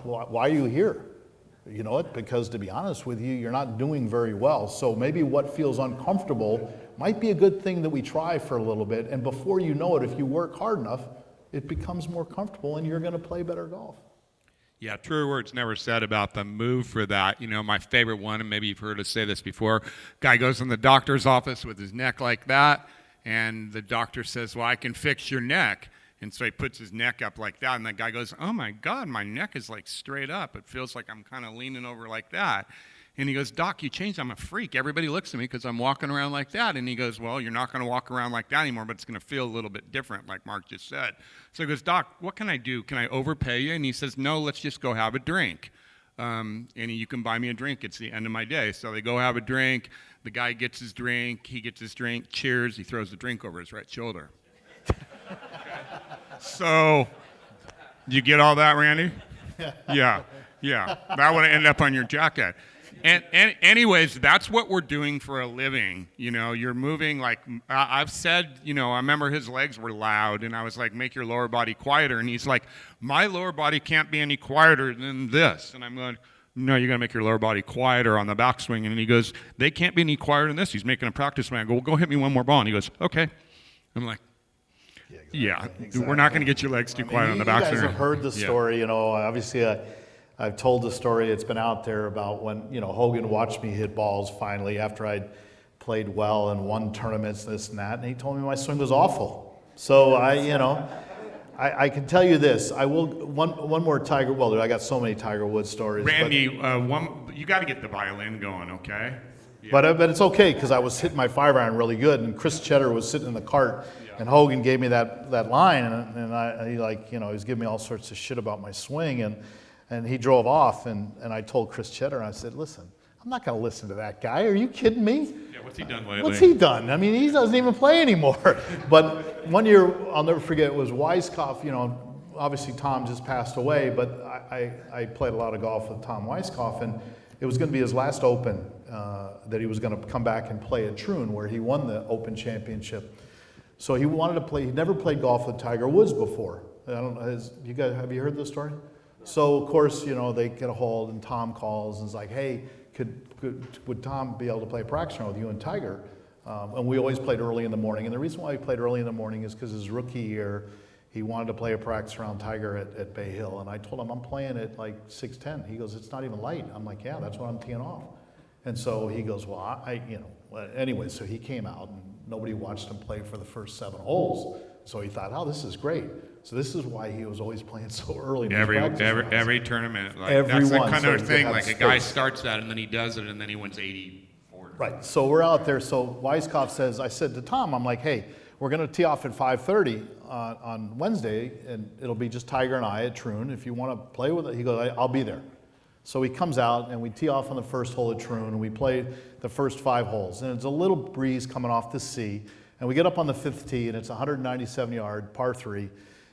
Speaker 4: why are you here? You know what? Because to be honest with you, you're not doing very well. So maybe what feels uncomfortable might be a good thing that we try for a little bit. And before you know it, if you work hard enough, it becomes more comfortable and you're going to play better golf.
Speaker 3: Yeah, truer words never said about the move for that. My favorite one, and maybe you've heard us say this before, guy goes in the doctor's office with his neck like that, and the doctor says, well, I can fix your neck. And so he puts his neck up like that, and the guy goes, oh my God, my neck is like straight up. It feels like I'm kind of leaning over like that. And he goes, Doc, you changed. I'm a freak. Everybody looks at me because I'm walking around like that. And he goes, well, you're not going to walk around like that anymore, but it's going to feel a little bit different, like Mark just said. So he goes, Doc, what can I do? Can I overpay you? And he says, no, let's just go have a drink. And you can buy me a drink. It's the end of my day. So they go have a drink. The guy gets his drink. He gets his drink. Cheers. He throws the drink over his right shoulder. So, you get all that, Randy? Yeah. That would end up on your jacket. And anyways, that's what we're doing for a living. You're moving like, I've said, I remember his legs were loud, and I was like, make your lower body quieter. And he's like, my lower body can't be any quieter than this. And I'm going, no, you got to make your lower body quieter on the backswing. And he goes, they can't be any quieter than this. He's making a practice swing. I go, well, go hit me one more ball. And he goes, okay. I'm like, yeah, exactly. We're not going to get your legs too quiet on the backswing.
Speaker 4: You guys have heard the story, obviously I've told the story, it's been out there about when, Hogan watched me hit balls finally after I'd played well and won tournaments, this and that, and he told me my swing was awful. So I can tell you this, I will, one more Tiger, well, I got so many Tiger Woods stories.
Speaker 3: Randy, you got to get the violin going, okay? Yeah.
Speaker 4: But it's okay, because I was hitting my 5-iron really good, and Chris Cheddar was sitting in the cart, and Hogan gave me that line, and he was giving me all sorts of shit about my swing, and he drove off, and I told Chris Cheddar, and I said, listen, I'm not going to listen to that guy. Are you kidding me?
Speaker 3: Yeah, what's he done lately?
Speaker 4: What's he done? I mean, he doesn't even play anymore. But one year, I'll never forget, it was Weiskopf. Obviously Tom just passed away, but I played a lot of golf with Tom Weiskopf, and it was going to be his last Open that he was going to come back and play at Troon, where he won the Open Championship. So he wanted to play. He'd never played golf with Tiger Woods before. I don't know. Have you heard this story? So of course, they get a hold, and Tom calls and is like, "Hey, would Tom be able to play a practice round with you and Tiger?" And we always played early in the morning. And the reason why we played early in the morning is because his rookie year, he wanted to play a practice round Tiger at Bay Hill. And I told him, I'm playing at like 6:10. He goes, it's not even light. I'm like, yeah, that's what I'm teeing off. And so he goes, well, anyway, so he came out, and nobody watched him play for the first 7 holes. So he thought, oh, this is great. So this is why he was always playing so early.
Speaker 3: Every tournament.
Speaker 4: Every
Speaker 3: that's the
Speaker 4: one.
Speaker 3: kind of thing, like
Speaker 4: space.
Speaker 3: a guy starts that, and then he does it, and then he wins 84.
Speaker 4: Right, so we're out there. So Weiskopf says, I said to Tom, I'm like, hey, we're going to tee off at 5:30 on Wednesday, and it'll be just Tiger and I at Troon. If you want to play with it, he goes, I'll be there. So he comes out, and we tee off on the first hole at Troon, and we play the first 5 holes. And it's a little breeze coming off the sea, and we get up on the 5th tee, and it's 197 yard, par 3.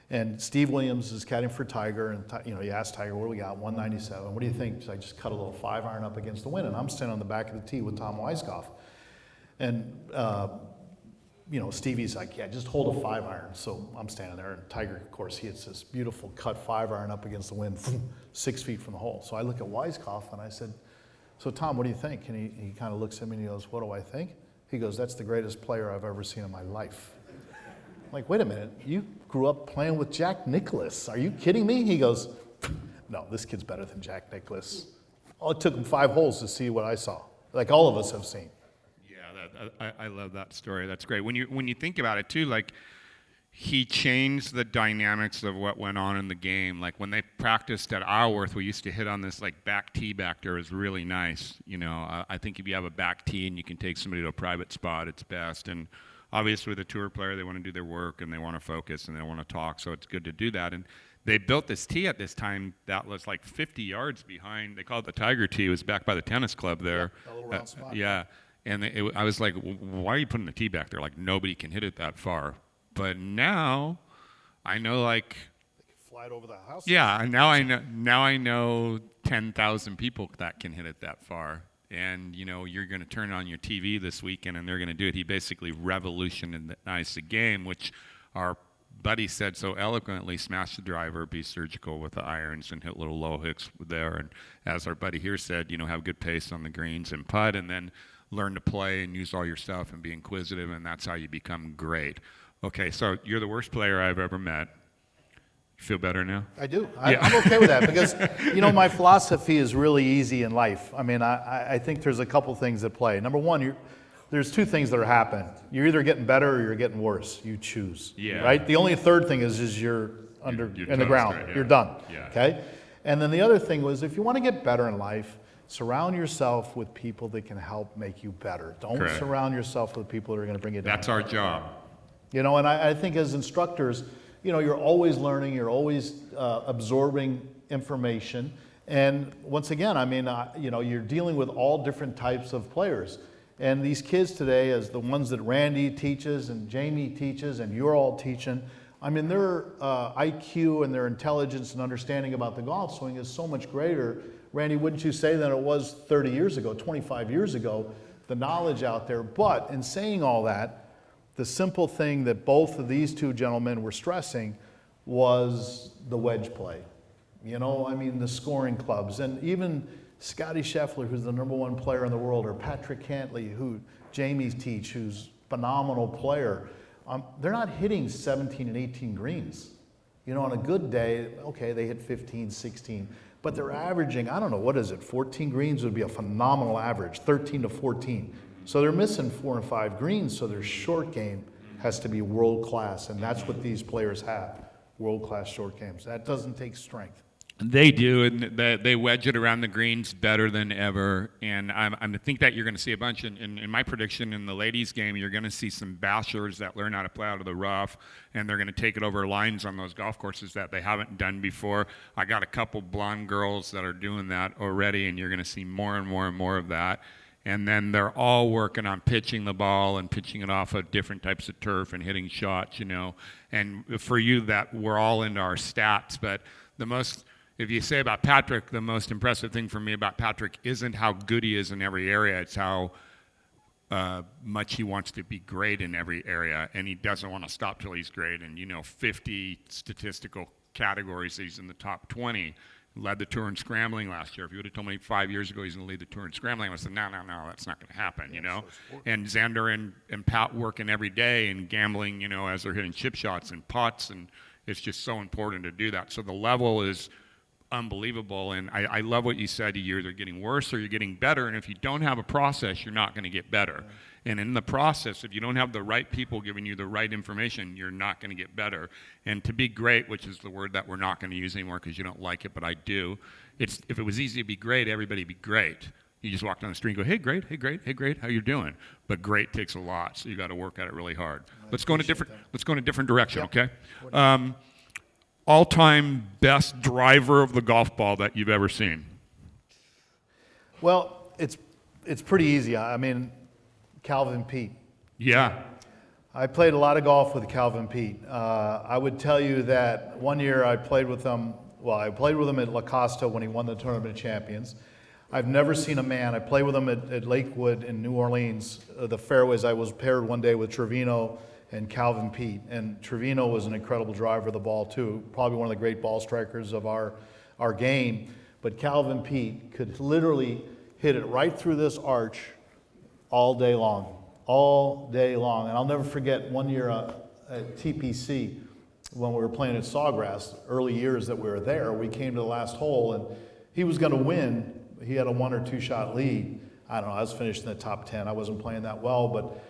Speaker 4: And Steve Williams is caddying for Tiger, and he asked Tiger, "What do we got? 197. What do you think?" So I just cut a little 5-iron up against the wind, and I'm standing on the back of the tee with Tom Weiskopf, and Stevie's like, "Yeah, just hold a 5-iron." So I'm standing there, and Tiger, of course, he hits this beautiful cut 5-iron up against the wind, 6 feet from the hole. So I look at Weiskopf and I said, "So Tom, what do you think?" And he kind of looks at me and he goes, "What do I think?" He goes, "That's the greatest player I've ever seen in my life." I'm like, "Wait a minute, you grew up playing with Jack Nicklaus. Are you kidding me?" He goes, "No, this kid's better than Jack Nicklaus." Oh, it took him 5 holes to see what I saw, like all of us have seen.
Speaker 3: Yeah, I love that story. That's great. When you think about it too, like he changed the dynamics of what went on in the game. Like when they practiced at Isleworth, we used to hit on this like back tee back there. It was really nice. I think if you have a back tee and you can take somebody to a private spot, it's best. And obviously, with a tour player, they want to do their work and they want to focus and they want to talk, so it's good to do that. And they built this tee at this time that was like 50 yards behind. They call it the Tiger Tee. It was back by the tennis club there.
Speaker 4: Yeah, a little round spot.
Speaker 3: Yeah. And I was like, why are you putting the tee back there? Like, nobody can hit it that far. But now, I know, like...
Speaker 4: They can fly it over the house.
Speaker 3: Yeah, and now I know 10,000 people that can hit it that far. And, you're going to turn on your TV this weekend, and they're going to do it. He basically revolutionized the game, which our buddy said so eloquently: smash the driver, be surgical with the irons, and hit little low hooks there. And as our buddy here said, have good pace on the greens and putt, and then learn to play and use all your stuff and be inquisitive, and that's how you become great. Okay, so you're the worst player I've ever met. You feel better now?
Speaker 4: I do. I'm okay with that because, my philosophy is really easy in life. I mean, I think there's a couple things at play. Number one, there's 2 things that are happening. You're either getting better or you're getting worse. You choose.
Speaker 3: Yeah.
Speaker 4: Right? The only third thing is you're in the ground.
Speaker 3: Right, yeah.
Speaker 4: You're done.
Speaker 3: Yeah.
Speaker 4: Okay? And then the other thing was, if you want to get better in life, surround yourself with people that can help make you better. Don't
Speaker 3: Correct.
Speaker 4: surround yourself with people that are going to bring you down.
Speaker 3: That's our job.
Speaker 4: And I think as instructors, you're always learning, you're always absorbing information. And once again, you're dealing with all different types of players. And these kids today, as the ones that Randy teaches and Jamie teaches and you're all teaching, their IQ and their intelligence and understanding about the golf swing is so much greater. Randy, wouldn't you say, than it was 30 years ago, 25 years ago, the knowledge out there. But in saying all that, the simple thing that both of these 2 gentlemen were stressing was the wedge play. The scoring clubs. And even Scotty Scheffler, who's the #1 player in the world, or Patrick Cantley, who Jamie teach, who's a phenomenal player, they're not hitting 17 and 18 greens. On a good day, okay, they hit 15, 16. But they're averaging, 14 greens would be a phenomenal average, 13 to 14. So they're missing 4 and 5 greens, so their short game has to be world class, and that's what these players have, world class short games. That doesn't take strength.
Speaker 3: They do, and they wedge it around the greens better than ever. And I think that you're going to see a bunch. In my prediction, in the ladies' game, you're going to see some bashers that learn how to play out of the rough, and they're going to take it over lines on those golf courses that they haven't done before. I got a couple blonde girls that are doing that already, and you're going to see more and more and more of that. And then they're all working on pitching the ball and pitching it off of different types of turf and hitting shots, And for you, that we're all into our stats, but if you say about Patrick, the most impressive thing for me about Patrick isn't how good he is in every area. It's how much he wants to be great in every area, and he doesn't want to stop till he's great. And 50 statistical categories, he's in the top 20. Led the tour in scrambling last year. If you would have told me 5 years ago he's going to lead the tour in scrambling, I would have said, no, that's not going to happen, And Xander and Pat working every day and gambling, as they're hitting chip shots and putts, and it's just so important to do that. So the level is unbelievable, and I love what you said. You're either getting worse or you're getting better, and if you don't have a process, you're not going to get better. Right. And in the process, if you don't have the right people giving you the right information, you're not going to get better. And to be great, which is the word that we're not going to use anymore because you don't like it, but I do. If it was easy to be great, everybody'd be great. You just walk down the street and go, hey, great, hey, great, hey, great, how you doing? But great takes a lot, so you got to work at it really hard. Let's go in a different direction,
Speaker 4: yep.
Speaker 3: Okay? All-time best driver of the golf ball that you've ever seen?
Speaker 4: Well, it's pretty easy. Calvin Peete.
Speaker 3: Yeah.
Speaker 4: I played a lot of golf with Calvin Pete. I would tell you that one year I played with him. Well, I played with him at La Costa when he won the Tournament of Champions. I've never seen a man. I played with him at Lakewood in New Orleans. The fairways, I was paired one day with Trevino and Calvin Pete. And Trevino was an incredible driver of the ball too, probably one of the great ball strikers of our game. But Calvin Pete could literally hit it right through this arch all day long. All day long. And I'll never forget one year at TPC when we were playing at Sawgrass, early years that we were there, we came to the last hole and he was going to win. He had a 1 or 2 shot lead. I don't know, I was finished in the top 10. I wasn't playing that well, but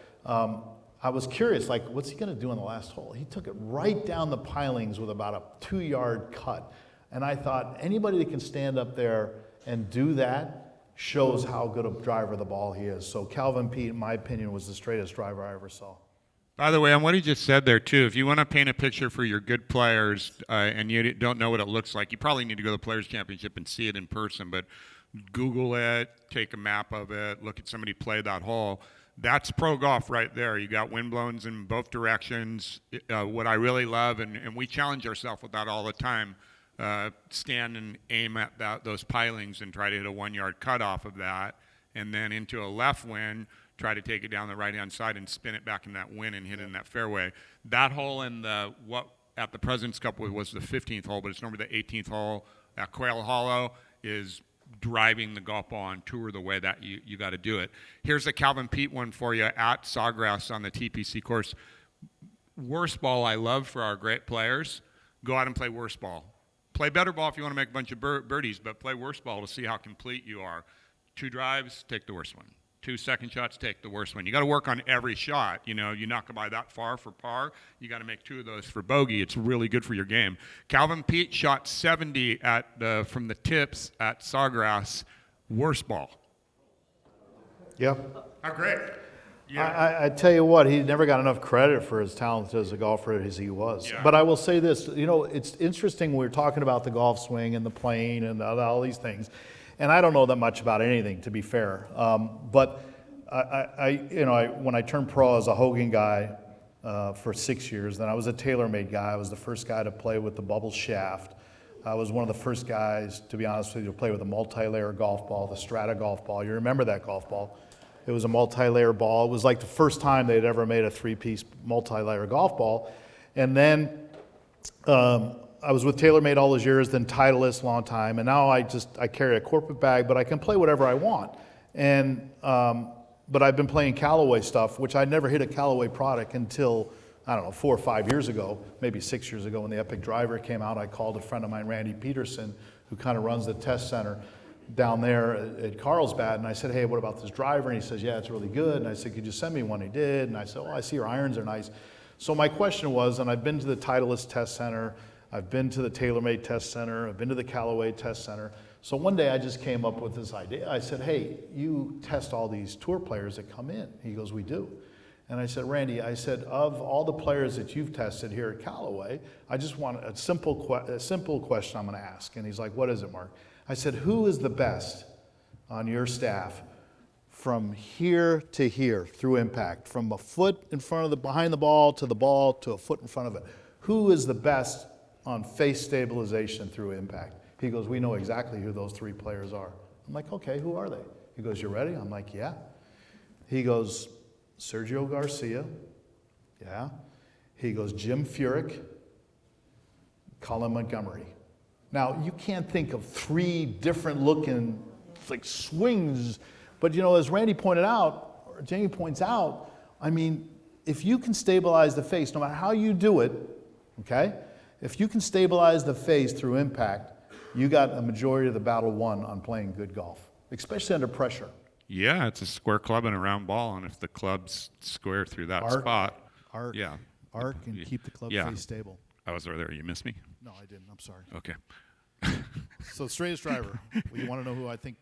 Speaker 4: I was curious, like, what's he going to do in the last hole? He took it right down the pilings with about a 2-yard cut. And I thought, anybody that can stand up there and do that shows how good a driver of the ball he is. So Calvin Pete, in my opinion, was the straightest driver I ever saw.
Speaker 3: By the way, on what he just said there, too, if you want to paint a picture for your good players and you don't know what it looks like, you probably need to go to the Players' Championship and see it in person. But Google it, take a map of it, look at somebody play that hole. That's pro golf right there. You got wind blowings in both directions. What I really love, and we challenge ourselves with that all the time, stand and aim at those pilings and try to hit a 1-yard cut off of that, and then into a left wind, try to take it down the right-hand side and spin it back in that wind and hit it in that fairway. That hole in at the President's Cup was the 15th hole, but it's normally the 18th hole at Quail Hollow is driving the golf ball on tour the way that you got to do it. Here's the Calvin Pete one for you at Sawgrass on the TPC course. Worst ball I love for our great players, go out and play worst ball. Play better ball if you want to make a bunch of birdies, but play worst ball to see how complete you are. 2 drives, take the worst one. 2 second shots, take the worst one. You got to work on every shot. You know, you're not going to buy that far for par. You got to make 2 of those for bogey. It's really good for your game. Calvin Pete shot 70 from the tips at Sawgrass. Worst ball.
Speaker 4: Yep.
Speaker 3: How great. Yeah.
Speaker 4: I tell you what, he never got enough credit for his talent as a golfer as he was.
Speaker 3: Yeah.
Speaker 4: But I will say this, you know, it's interesting we're talking about the golf swing and the plane and all these things. And I don't know that much about anything, to be fair. But when I turned pro, I was a Hogan guy for 6 years. Then I was a TaylorMade guy. I was the first guy to play with the bubble shaft. I was one of the first guys, to be honest with you, to play with a multi-layer golf ball, the Strata golf ball. You remember that golf ball? It was a multi-layer ball. It was like the first time they'd ever made a 3-piece multi-layer golf ball. And then I was with TaylorMade all those years, then Titleist a long time, and now I carry a corporate bag, but I can play whatever I want. And but I've been playing Callaway stuff, which I never hit a Callaway product until, I don't know, 4 or 5 years ago, maybe 6 years ago when the Epic Driver came out. I called a friend of mine, Randy Peterson, who kind of runs the test center down there at Carlsbad, and I said, hey, what about this driver? And he says, yeah, it's really good. And I said, could you send me one? He did. And I said, oh, I see your irons are nice. So my question was, and I've been to the Titleist test center, I've been to the TaylorMade test center, I've been to the Callaway test center. So one day I just came up with this idea. I said, hey, you test all these tour players that come in. He goes, we do. And I said, Randy, I said, of all the players that you've tested here at Callaway, I just want a simple question I'm going to ask. And he's like, what is it, Mark? I said, who is the best on your staff from here to here through impact, from a foot in front of behind the ball to a foot in front of it? Who is the best on face stabilization through impact? He goes, we know exactly who those 3 players are. I'm like, okay, who are they? He goes, you ready? I'm like, yeah. He goes, Sergio Garcia, yeah. He goes, Jim Furyk, Colin Montgomery. Now, you can't think of 3 different looking like swings, but you know, as Randy pointed out, or Jamie points out, I mean, if you can stabilize the face, no matter how you do it, okay? If you can stabilize the face through impact, you got a majority of the battle won on playing good golf, especially under pressure.
Speaker 3: Yeah, it's a square club and a round ball, and if the club's square through that spot,
Speaker 4: arc, and keep the club face stable.
Speaker 3: I was over there. You missed me?
Speaker 4: No, I didn't. I'm sorry.
Speaker 3: Okay.
Speaker 4: So straightest driver. Well, you want to know who I think?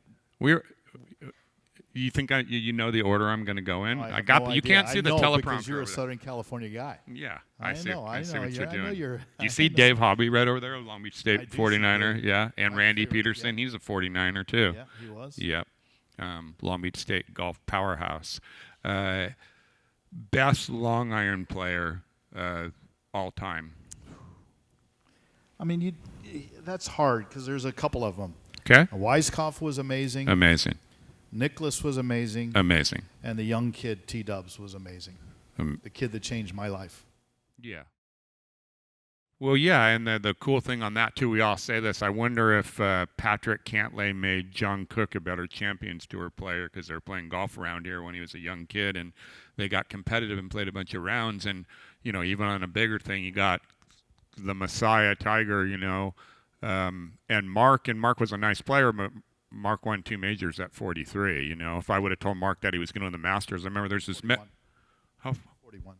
Speaker 3: You think you know the order I'm going to go in?
Speaker 4: No,
Speaker 3: I got.
Speaker 4: no
Speaker 3: you
Speaker 4: idea.
Speaker 3: can't see
Speaker 4: I
Speaker 3: the
Speaker 4: know
Speaker 3: teleprompter.
Speaker 4: Because you're a
Speaker 3: over there.
Speaker 4: Southern California guy.
Speaker 3: Yeah,
Speaker 4: I
Speaker 3: see.
Speaker 4: know.
Speaker 3: I see what you're doing.
Speaker 4: You
Speaker 3: you see Dave Hobby right over there, Long Beach State 49er. Yeah, and
Speaker 4: My
Speaker 3: Randy
Speaker 4: favorite,
Speaker 3: Peterson. He's a 49er too.
Speaker 4: Yeah, he was.
Speaker 3: Yep. Long Beach State golf powerhouse. best long iron player all time.
Speaker 4: I mean, that's hard because there's a couple of them.
Speaker 3: Okay.
Speaker 4: Weiskopf was amazing.
Speaker 3: Amazing.
Speaker 4: Nicholas was amazing.
Speaker 3: Amazing.
Speaker 4: And the young kid, T-Dubs, was amazing. The kid that changed my life.
Speaker 3: Yeah. Well, yeah, and the cool thing on that, too, we all say this, I wonder if Patrick Cantlay made John Cook a better Champions Tour player because they were playing golf around here when he was a young kid, and they got competitive and played a bunch of rounds. And, you know, even on a bigger thing, you got the Messiah Tiger, you know, and Mark was a nice player, but Mark won 2 majors at 43. You know, if I would have told Mark that he was going to win the Masters, I remember there's this...
Speaker 4: 41.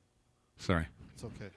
Speaker 3: Sorry.
Speaker 4: It's okay.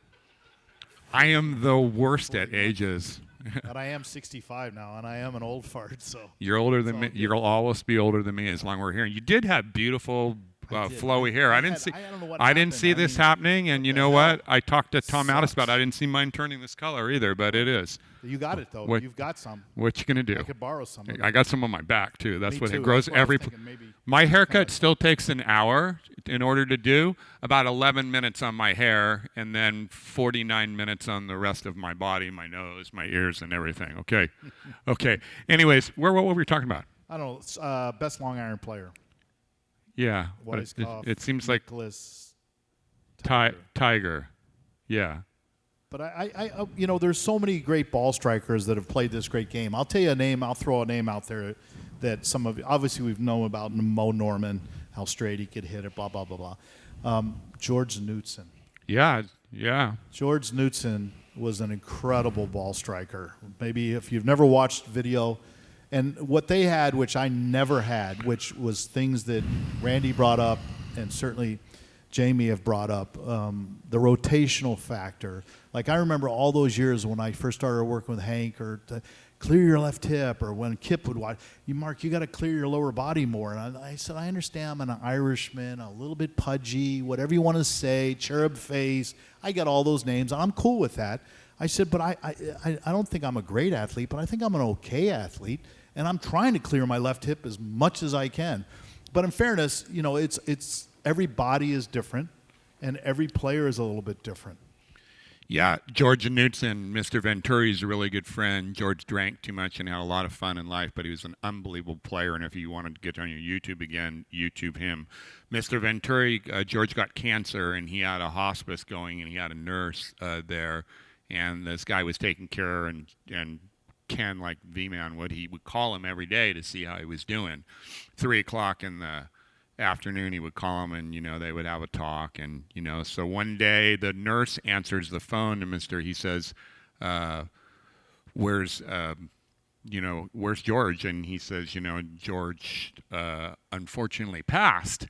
Speaker 3: I am the worst at ages.
Speaker 4: But I am 65 now, and I am an old fart, so...
Speaker 3: You're older than me. You'll always be older than me as long as we're here. You did have beautiful... flowy hair. I didn't see this happening, and you know what? I talked to Tom Addis about it. I didn't see mine turning this color either, but it is.
Speaker 4: You got it, though. You've got some.
Speaker 3: What you going to do?
Speaker 4: I could borrow some.
Speaker 3: I got some on my back, too. That's what it grows every...
Speaker 4: Maybe.
Speaker 3: My haircut still takes an hour in order to do, about 11 minutes on my hair, and then 49 minutes on the rest of my body, my nose, my ears, and everything. Okay. Okay. Anyways, what were we talking about?
Speaker 4: I don't know. Best long iron player.
Speaker 3: Yeah, but it seems like
Speaker 4: Nicholas,
Speaker 3: Tiger. Yeah.
Speaker 4: But I you know, there's so many great ball strikers that have played this great game. I'll tell you a name. I'll throw a name out there that some of obviously we've known about Mo Norman, how straight he could hit it, blah blah blah blah. George Knudsen.
Speaker 3: Yeah.
Speaker 4: George Knudsen was an incredible ball striker. Maybe if you've never watched video. And what they had, which I never had, which was things that Randy brought up and certainly Jamie have brought up, the rotational factor. Like I remember all those years when I first started working with Hank, or to clear your left hip, or when Kip would watch, Mark, you got to clear your lower body more. And I said, I understand I'm an Irishman, a little bit pudgy, whatever you want to say, cherub face. I got all those names, and I'm cool with that. I said, but I don't think I'm a great athlete, but I think I'm an okay athlete. And I'm trying to clear my left hip as much as I can. But in fairness, you know, it's every body is different, and every player is a little bit different.
Speaker 3: Yeah, George Knudsen, Mr. Venturi's a really good friend. George drank too much and had a lot of fun in life, but he was an unbelievable player. And if you wanted to get on your YouTube again, YouTube him. Mr. Venturi, George got cancer, and he had a hospice going, and he had a nurse there. And this guy was taking care, and Ken, like V-Man would, he would call him every day to see how he was doing. 3 o'clock in the afternoon, he would call him, and, you know, they would have a talk. And, you know, so one day the nurse answers the phone to he says, where's George? And he says, you know, George unfortunately passed.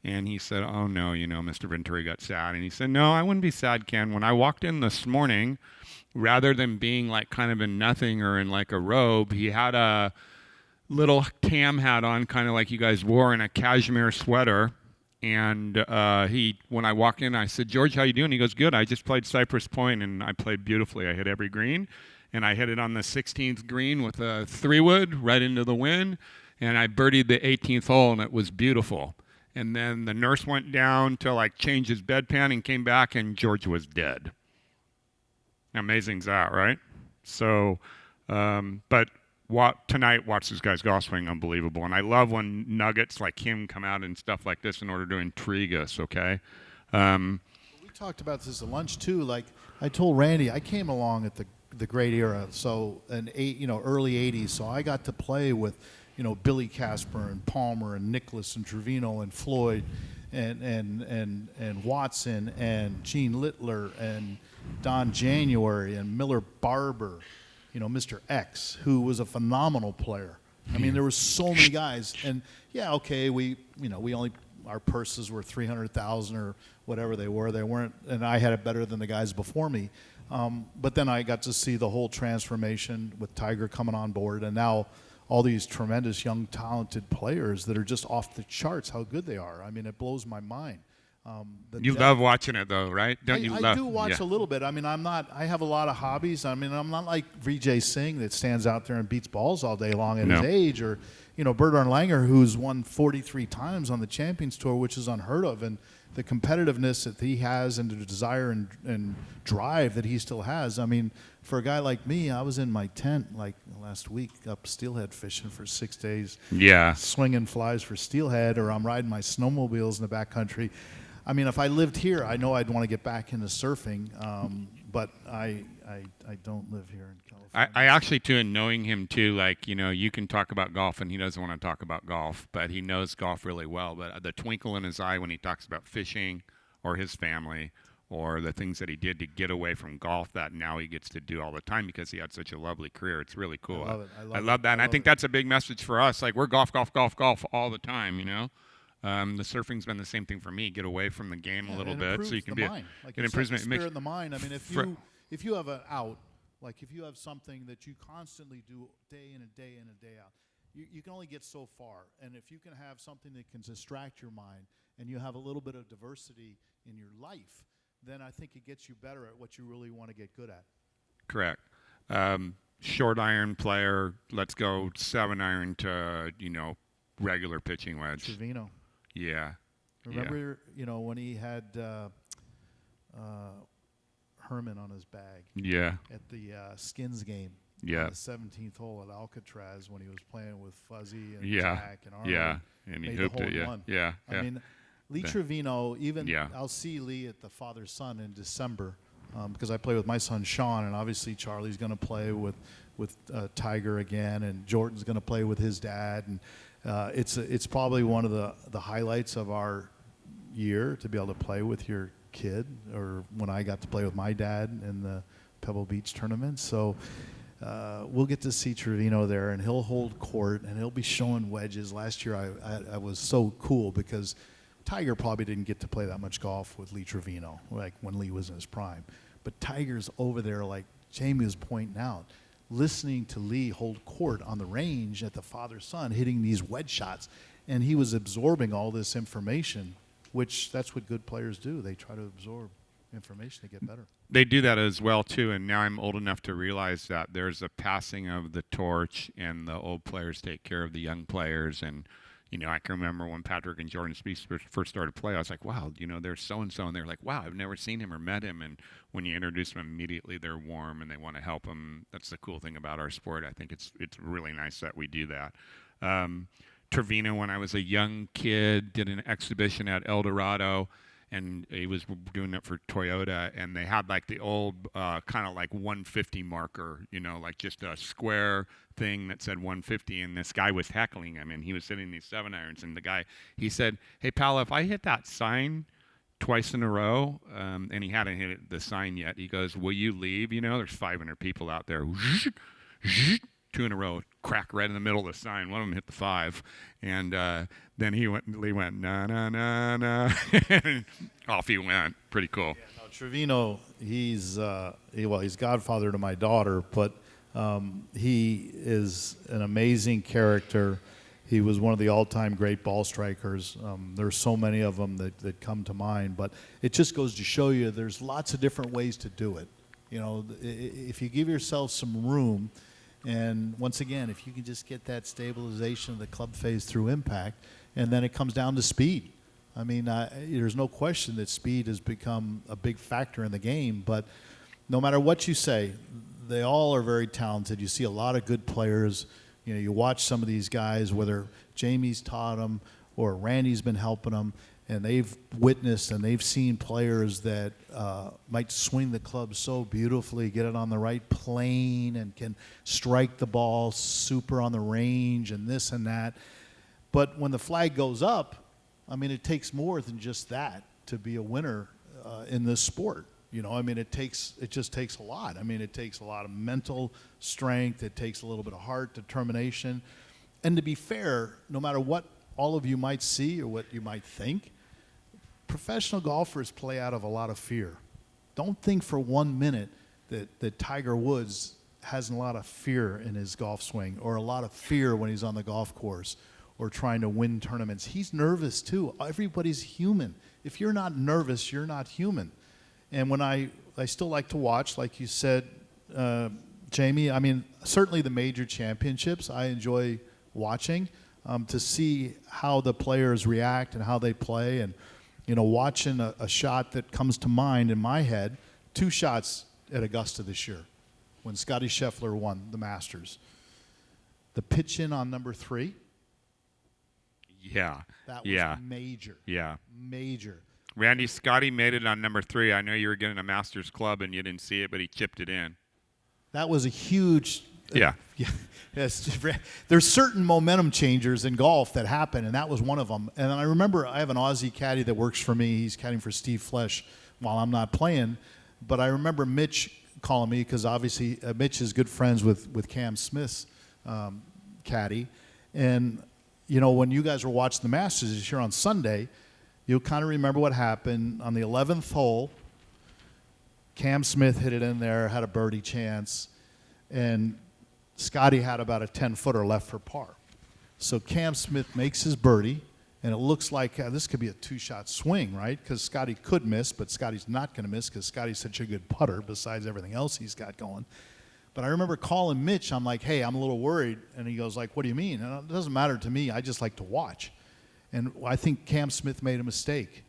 Speaker 3: And he said, oh, no, you know, Mr. Venturi got sad. And he said, no, I wouldn't be sad, Ken. When I walked in this morning, rather than being like kind of in nothing or in like a robe, he had a little tam hat on, kind of like you guys wore, and a cashmere sweater. And when I walked in, I said, George, how you doing? He goes, good. I just played Cypress Point, and I played beautifully. I hit every green, and I hit it on the 16th green with a 3-wood right into the wind, and I birdied the 18th hole, and it was beautiful. And then the nurse went down to like change his bedpan and came back, and George was dead. Amazing's that, right? So, but tonight, watch this guy's golf swing, unbelievable. And I love when nuggets like him come out and stuff like this in order to intrigue us, okay?
Speaker 4: We talked about this at lunch, too. Like, I told Randy, I came along at the great era, so early 80s, so I got to play with, you know, Billy Casper and Palmer and Nicklaus and Trevino and Floyd and Watson and Gene Littler and Don January and Miller Barber, you know, Mr. X, who was a phenomenal player. I mean, there were so many guys, and yeah, okay, our purses were 300,000 or whatever they were. They weren't, and I had it better than the guys before me. But then I got to see the whole transformation with Tiger coming on board, and now all these tremendous young talented players that are just off the charts how good they are. I mean, it blows my mind.
Speaker 3: You love watching it, though, right?
Speaker 4: I do watch a little bit. I mean, I have a lot of hobbies. I mean, I'm not like Vijay Singh that stands out there and beats balls all day long at his age, or, you know, Bernard Langer, who's won 43 times on the Champions Tour, which is unheard of. And the competitiveness that he has and the desire and drive that he still has. I mean, for a guy like me, I was in my tent like last week up steelhead fishing for 6 days.
Speaker 3: Yeah.
Speaker 4: Swinging flies for steelhead, or I'm riding my snowmobiles in the backcountry. I mean, if I lived here, I know I'd want to get back into surfing, but I don't live here in California.
Speaker 3: I actually, too, in knowing him, too, like, you know, you can talk about golf, and he doesn't want to talk about golf, but he knows golf really well. But the twinkle in his eye when he talks about fishing or his family or the things that he did to get away from golf that now he gets to do all the time because he had such a lovely career. It's really cool.
Speaker 4: I love it.
Speaker 3: I love that, and I think that's a big message for us. Like, we're golf all the time, you know. The surfing's been the same thing for me. Get away from the game a little bit, so you can be.
Speaker 4: Mind. Like
Speaker 3: it improves
Speaker 4: the spirit in the mind. I mean, if you have an out, like if you have something that you constantly do day in and day in and day out, you can only get so far. And if you can have something that can distract your mind, and you have a little bit of diversity in your life, then I think it gets you better at what you really want to get good at.
Speaker 3: Correct. Short iron player. Let's go 7-iron to regular pitching wedge.
Speaker 4: Trevino.
Speaker 3: Yeah.
Speaker 4: Remember, when he had Herman on his bag.
Speaker 3: Yeah.
Speaker 4: At the Skins game.
Speaker 3: Yeah.
Speaker 4: On the 17th hole at Alcatraz when he was playing with Fuzzy and
Speaker 3: yeah.
Speaker 4: Jack and Arnold.
Speaker 3: Yeah. And he hooped it. Yeah. Yeah.
Speaker 4: I mean, Lee Trevino. I'll see Lee at the father-son in December because I play with my son Sean, and obviously Charlie's going to play with Tiger again, and Jordan's going to play with his dad, and it's probably one of the highlights of our year to be able to play with your kid, or when I got to play with my dad in the Pebble Beach tournament. So we'll get to see Trevino there, and he'll hold court, and he'll be showing wedges. Last year I was so cool because Tiger probably didn't get to play that much golf with Lee Trevino, like when Lee was in his prime. But Tiger's over there, like Jamie was pointing out, listening to Lee hold court on the range at the father-son, hitting these wedge shots. And he was absorbing all this information, which that's what good players do. They try to absorb information to get better.
Speaker 3: They do that as well, too. And now I'm old enough to realize that there's a passing of the torch, and the old players take care of the young players. And I can remember when Patrick and Jordan Spieth first started to play, I was like, wow, there's so-and-so. And they're like, wow, I've never seen him or met him. And when you introduce them immediately, they're warm and they want to help them. That's the cool thing about our sport. I think it's really nice that we do that. Trevino, when I was a young kid, did an exhibition at El Dorado, and he was doing it for Toyota, and they had like the old kind of like 150 marker, like just a square thing that said 150, and this guy was heckling him, and he was hitting these 7-irons, and the guy, he said, hey, pal, if I hit that sign twice in a row, and he hadn't hit the sign yet, he goes, will you leave? There's 500 people out there. 2 in a row, crack right in the middle of the sign. One of them hit the 5, and then Lee went, na, na, na, na, and off he went. Pretty cool.
Speaker 4: Yeah, no, Trevino, he's godfather to my daughter, but he is an amazing character. He was one of the all-time great ball strikers. There's so many of them that come to mind, but it just goes to show you there's lots of different ways to do it. If you give yourself some room, and once again, if you can just get that stabilization of the club phase through impact, and then it comes down to speed. I mean, there's no question that speed has become a big factor in the game, but no matter what you say, they all are very talented. You see a lot of good players. You watch some of these guys, whether Jamie's taught them or Randy's been helping them, and they've witnessed and they've seen players that might swing the club so beautifully, get it on the right plane, and can strike the ball super on the range and this and that. But when the flag goes up, I mean, it takes more than just that to be a winner in this sport. I mean, it just takes a lot. I mean, it takes a lot of mental strength. It takes a little bit of heart, determination. And to be fair, no matter what all of you might see or what you might think, professional golfers play out of a lot of fear. Don't think for 1 minute that Tiger Woods has a lot of fear in his golf swing, or a lot of fear when he's on the golf course or trying to win tournaments. He's nervous too. Everybody's human. If you're not nervous, you're not human. And when I still like to watch, like you said, Jamie, I mean, certainly the major championships I enjoy watching to see how the players react and how they play. And You know, watching a shot that comes to mind in my head, 2 shots at Augusta this year when Scotty Scheffler won the Masters. The pitch in on number 3.
Speaker 3: Yeah.
Speaker 4: That was major.
Speaker 3: Yeah.
Speaker 4: Major.
Speaker 3: Randy, Scotty made it on number 3. I know you were getting a Masters club and you didn't see it, but he chipped it in.
Speaker 4: That was a huge.
Speaker 3: Yeah.
Speaker 4: Yes. There's certain momentum changers in golf that happen, and that was one of them. And I remember I have an Aussie caddy that works for me. He's caddying for Steve Flesh while I'm not playing. But I remember Mitch calling me because obviously Mitch is good friends with Cam Smith's caddy. And, you know, when you guys were watching the Masters this year on Sunday, you'll kind of remember what happened. On the 11th hole, Cam Smith hit it in there, had a birdie chance, and Scotty had about a 10-footer left for par. So Cam Smith makes his birdie, and it looks like this could be a 2-shot swing, right? Because Scotty could miss, but Scotty's not going to miss because Scotty's such a good putter besides everything else he's got going. But I remember calling Mitch. I'm like, hey, I'm a little worried. And he goes like, what do you mean? And it doesn't matter to me. I just like to watch. And I think Cam Smith made a mistake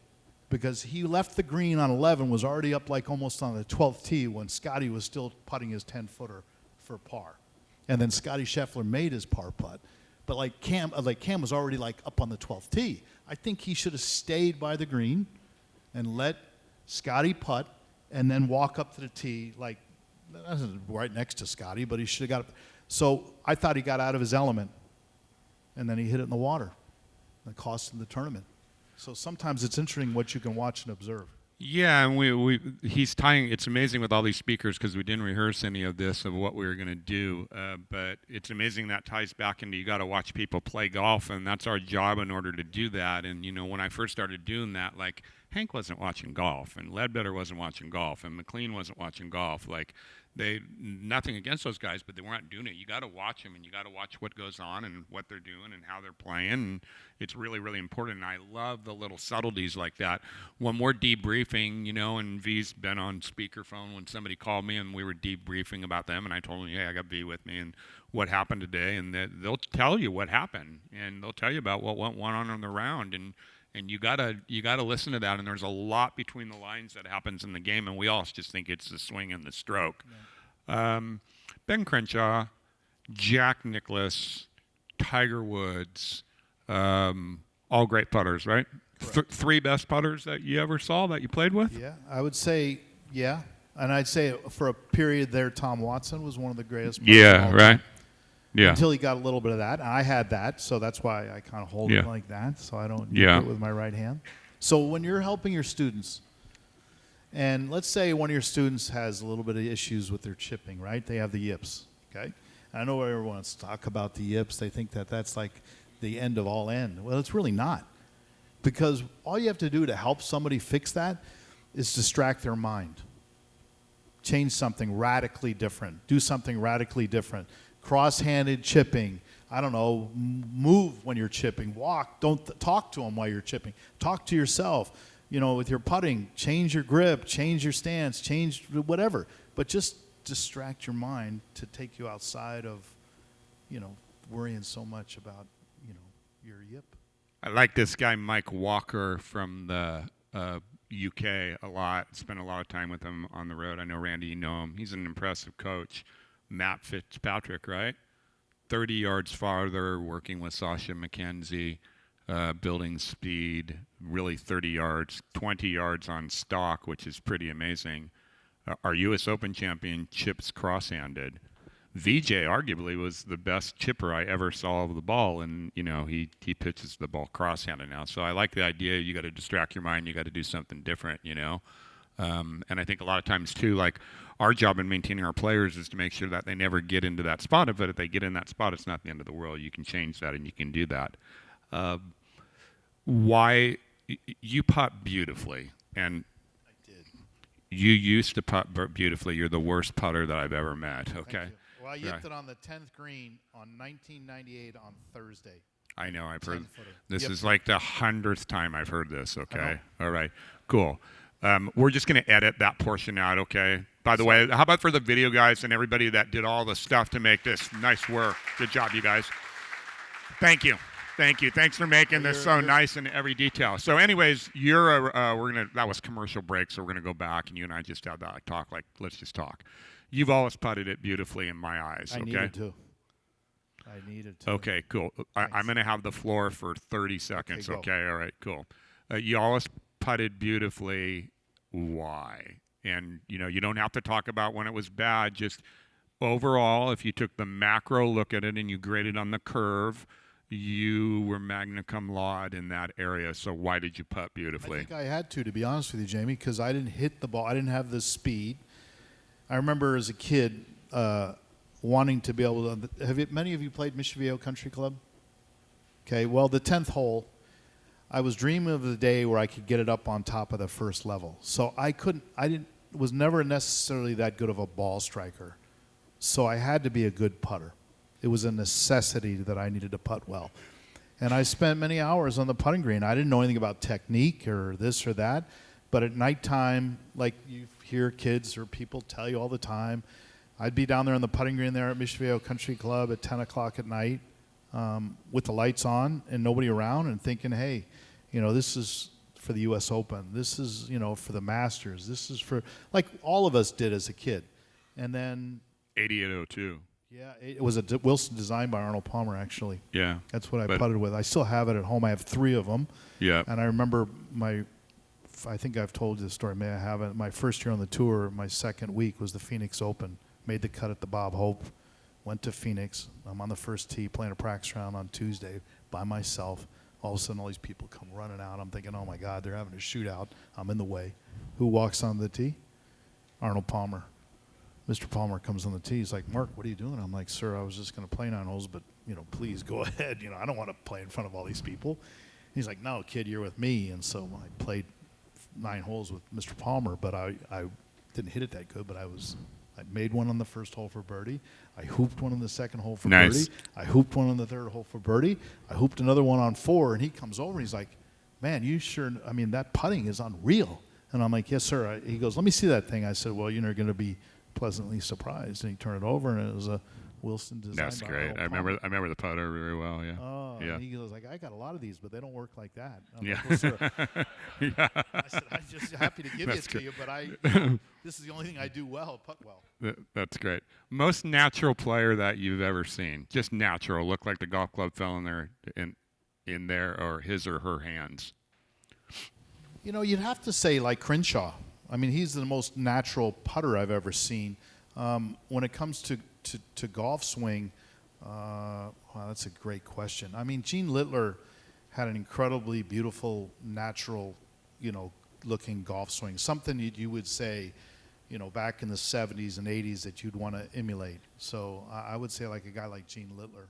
Speaker 4: because he left the green on 11, was already up like almost on the 12th tee when Scotty was still putting his 10-footer for par. And then Scotty Scheffler made his par putt. But like Cam was already like up on the 12th tee. I think he should have stayed by the green and let Scotty putt and then walk up to the tee like right next to Scotty, but he should have got up. So I thought he got out of his element, and then he hit it in the water. That cost him the tournament. So sometimes it's interesting what you can watch and observe.
Speaker 3: Yeah, and he's tying. It's amazing with all these speakers because we didn't rehearse any of this of what we were going to do. But it's amazing that ties back into you got to watch people play golf, and that's our job in order to do that. And you know, when I first started doing that, like Hank wasn't watching golf, and Ledbetter wasn't watching golf, and McLean wasn't watching golf. Like nothing against those guys, but they weren't doing it. You got to watch them, and you got to watch what goes on and what they're doing and how they're playing. And it's really, really important. And I love the little subtleties like that. When we're debriefing, you know, and V's been on speakerphone when somebody called me and we were debriefing about them, and I told them, hey, I got V with me and what happened today, and they'll tell you what happened, and they'll tell you about what went on in the round, and you gotta listen to that. And there's a lot between the lines that happens in the game, and we all just think it's the swing and the stroke. Yeah. Ben Crenshaw, Jack Nicklaus, Tiger Woods, all great putters, right? 3 best putters that you ever saw that you played with?
Speaker 4: Yeah, I would say, yeah. And I'd say for a period there, Tom Watson was one of the greatest putters.
Speaker 3: Yeah, right. Yeah.
Speaker 4: Until he got a little bit of that. And I had that, so that's why I kind of hold it like that, so I don't do it with my right hand. So when you're helping your students, and let's say one of your students has a little bit of issues with their chipping, right? They have the yips, okay? And I know everyone wants to talk about the yips. They think that that's like the end of all end. Well, it's really not. Because all you have to do to help somebody fix that is distract their mind. Change something radically different. Do something radically different. Cross-handed chipping. I don't know, move when you're chipping. Walk. Don't talk to them while you're chipping. Talk to yourself. You know, with your putting, change your grip, change your stance, change whatever. But just distract your mind to take you outside of, you know, worrying so much about, you know, your yip.
Speaker 3: I like this guy, Mike Walker, from the UK a lot. Spent a lot of time with him on the road. I know, Randy, you know him. He's an impressive coach. Matt Fitzpatrick, right? 30 yards farther, working with Sasha McKenzie, building speed, really 30 yards, 20 yards on stock, which is pretty amazing. Our U.S. Open champion chips cross-handed. VJ arguably was the best chipper I ever saw of the ball, and you know he pitches the ball cross-handed now. So I like the idea. You got to distract your mind. You got to do something different, you know. And I think a lot of times too, like our job in maintaining our players is to make sure that they never get into that spot. But if they get in that spot, it's not the end of the world. You can change that, and you can do that. Why you putt beautifully, and
Speaker 4: I did.
Speaker 3: You used to putt beautifully. You're the worst putter that I've ever met. Okay.
Speaker 4: Well, I yipped it on the 10th green on 1998 on Thursday.
Speaker 3: I know. I've heard.
Speaker 4: 10-footer.
Speaker 3: This is like the 100th time I've heard this. Okay. All right. Cool. We're just going to edit that portion out. Okay. By the way, how about for the video guys and everybody that did all the stuff to make this nice work? Good job, you guys. Thank you. Thank you. Thanks for making this so nice in every detail. So, anyways, that was commercial break, so we're gonna go back, and you and I just had that talk. Like, let's just talk. You've always putted it beautifully in my eyes.
Speaker 4: I needed to.
Speaker 3: Okay, cool. I'm gonna have the floor for 30 seconds. Okay, all right, cool. You always putted beautifully. Why? And you don't have to talk about when it was bad. Just overall, if you took the macro look at it and you graded on the curve, you were magna cum laude in that area. So why did you putt beautifully?
Speaker 4: I think I had to be honest with you, Jamie, because I didn't hit the ball. I didn't have the speed. I remember as a kid wanting to be able to. Many of you played Mission Viejo Country Club? Okay, well, the 10th hole, I was dreaming of the day where I could get it up on top of the first level. So was never necessarily that good of a ball striker. So I had to be a good putter. It was a necessity that I needed to putt well. And I spent many hours on the putting green. I didn't know anything about technique or this or that. But at nighttime, like you hear kids or people tell you all the time, I'd be down there on the putting green there at Mission Viejo Country Club at 10 o'clock at night with the lights on and nobody around and thinking, hey, this is for the U.S. Open. This is, for the Masters. This is for, like all of us did as a kid. And then
Speaker 3: 8802.
Speaker 4: Yeah, it was a Wilson designed by Arnold Palmer, actually.
Speaker 3: Yeah.
Speaker 4: That's what I putted with. I still have it at home. I have 3 of them.
Speaker 3: Yeah.
Speaker 4: And I remember I think I've told you this story. May I have it? My first year on the tour, my second week was the Phoenix Open. Made the cut at the Bob Hope. Went to Phoenix. I'm on the first tee playing a practice round on Tuesday by myself. All of a sudden, all these people come running out. I'm thinking, oh, my God, they're having a shootout. I'm in the way. Who walks on the tee? Arnold Palmer. Mr. Palmer comes on the tee. He's like, Mark, what are you doing? I'm like, sir, I was just going to play 9 holes, but, please go ahead. I don't want to play in front of all these people. He's like, no, kid, you're with me. And so I played 9 holes with Mr. Palmer, but I didn't hit it that good, but I made one on the first hole for birdie. I hooped one on the second hole for birdie. I hooped one on the third hole for birdie. I hooped another one on 4, and he comes over and he's like, man, that putting is unreal. And I'm like, yes, sir. He goes, let me see that thing. I said, well, you're going to be pleasantly surprised. And he turned it over, and it was a Wilson design.
Speaker 3: That's great. I remember the putter very well. Yeah.
Speaker 4: Oh,
Speaker 3: yeah.
Speaker 4: And he goes like, I got a lot of these, but they don't work like that. I'm
Speaker 3: yeah.
Speaker 4: Like, well, sir.
Speaker 3: Yeah.
Speaker 4: I said, I'm just happy to give it to you, but this is the only thing I do well, putt well.
Speaker 3: That's great. Most natural player that you've ever seen, just natural, looked like the golf club fell in there or his or her hands.
Speaker 4: You'd have to say like Crenshaw. I mean, he's the most natural putter I've ever seen. When it comes to golf swing, wow, that's a great question. I mean, Gene Littler had an incredibly beautiful, natural, looking golf swing. Something you would say, back in the 70s and 80s that you'd want to emulate. So I would say like a guy like Gene Littler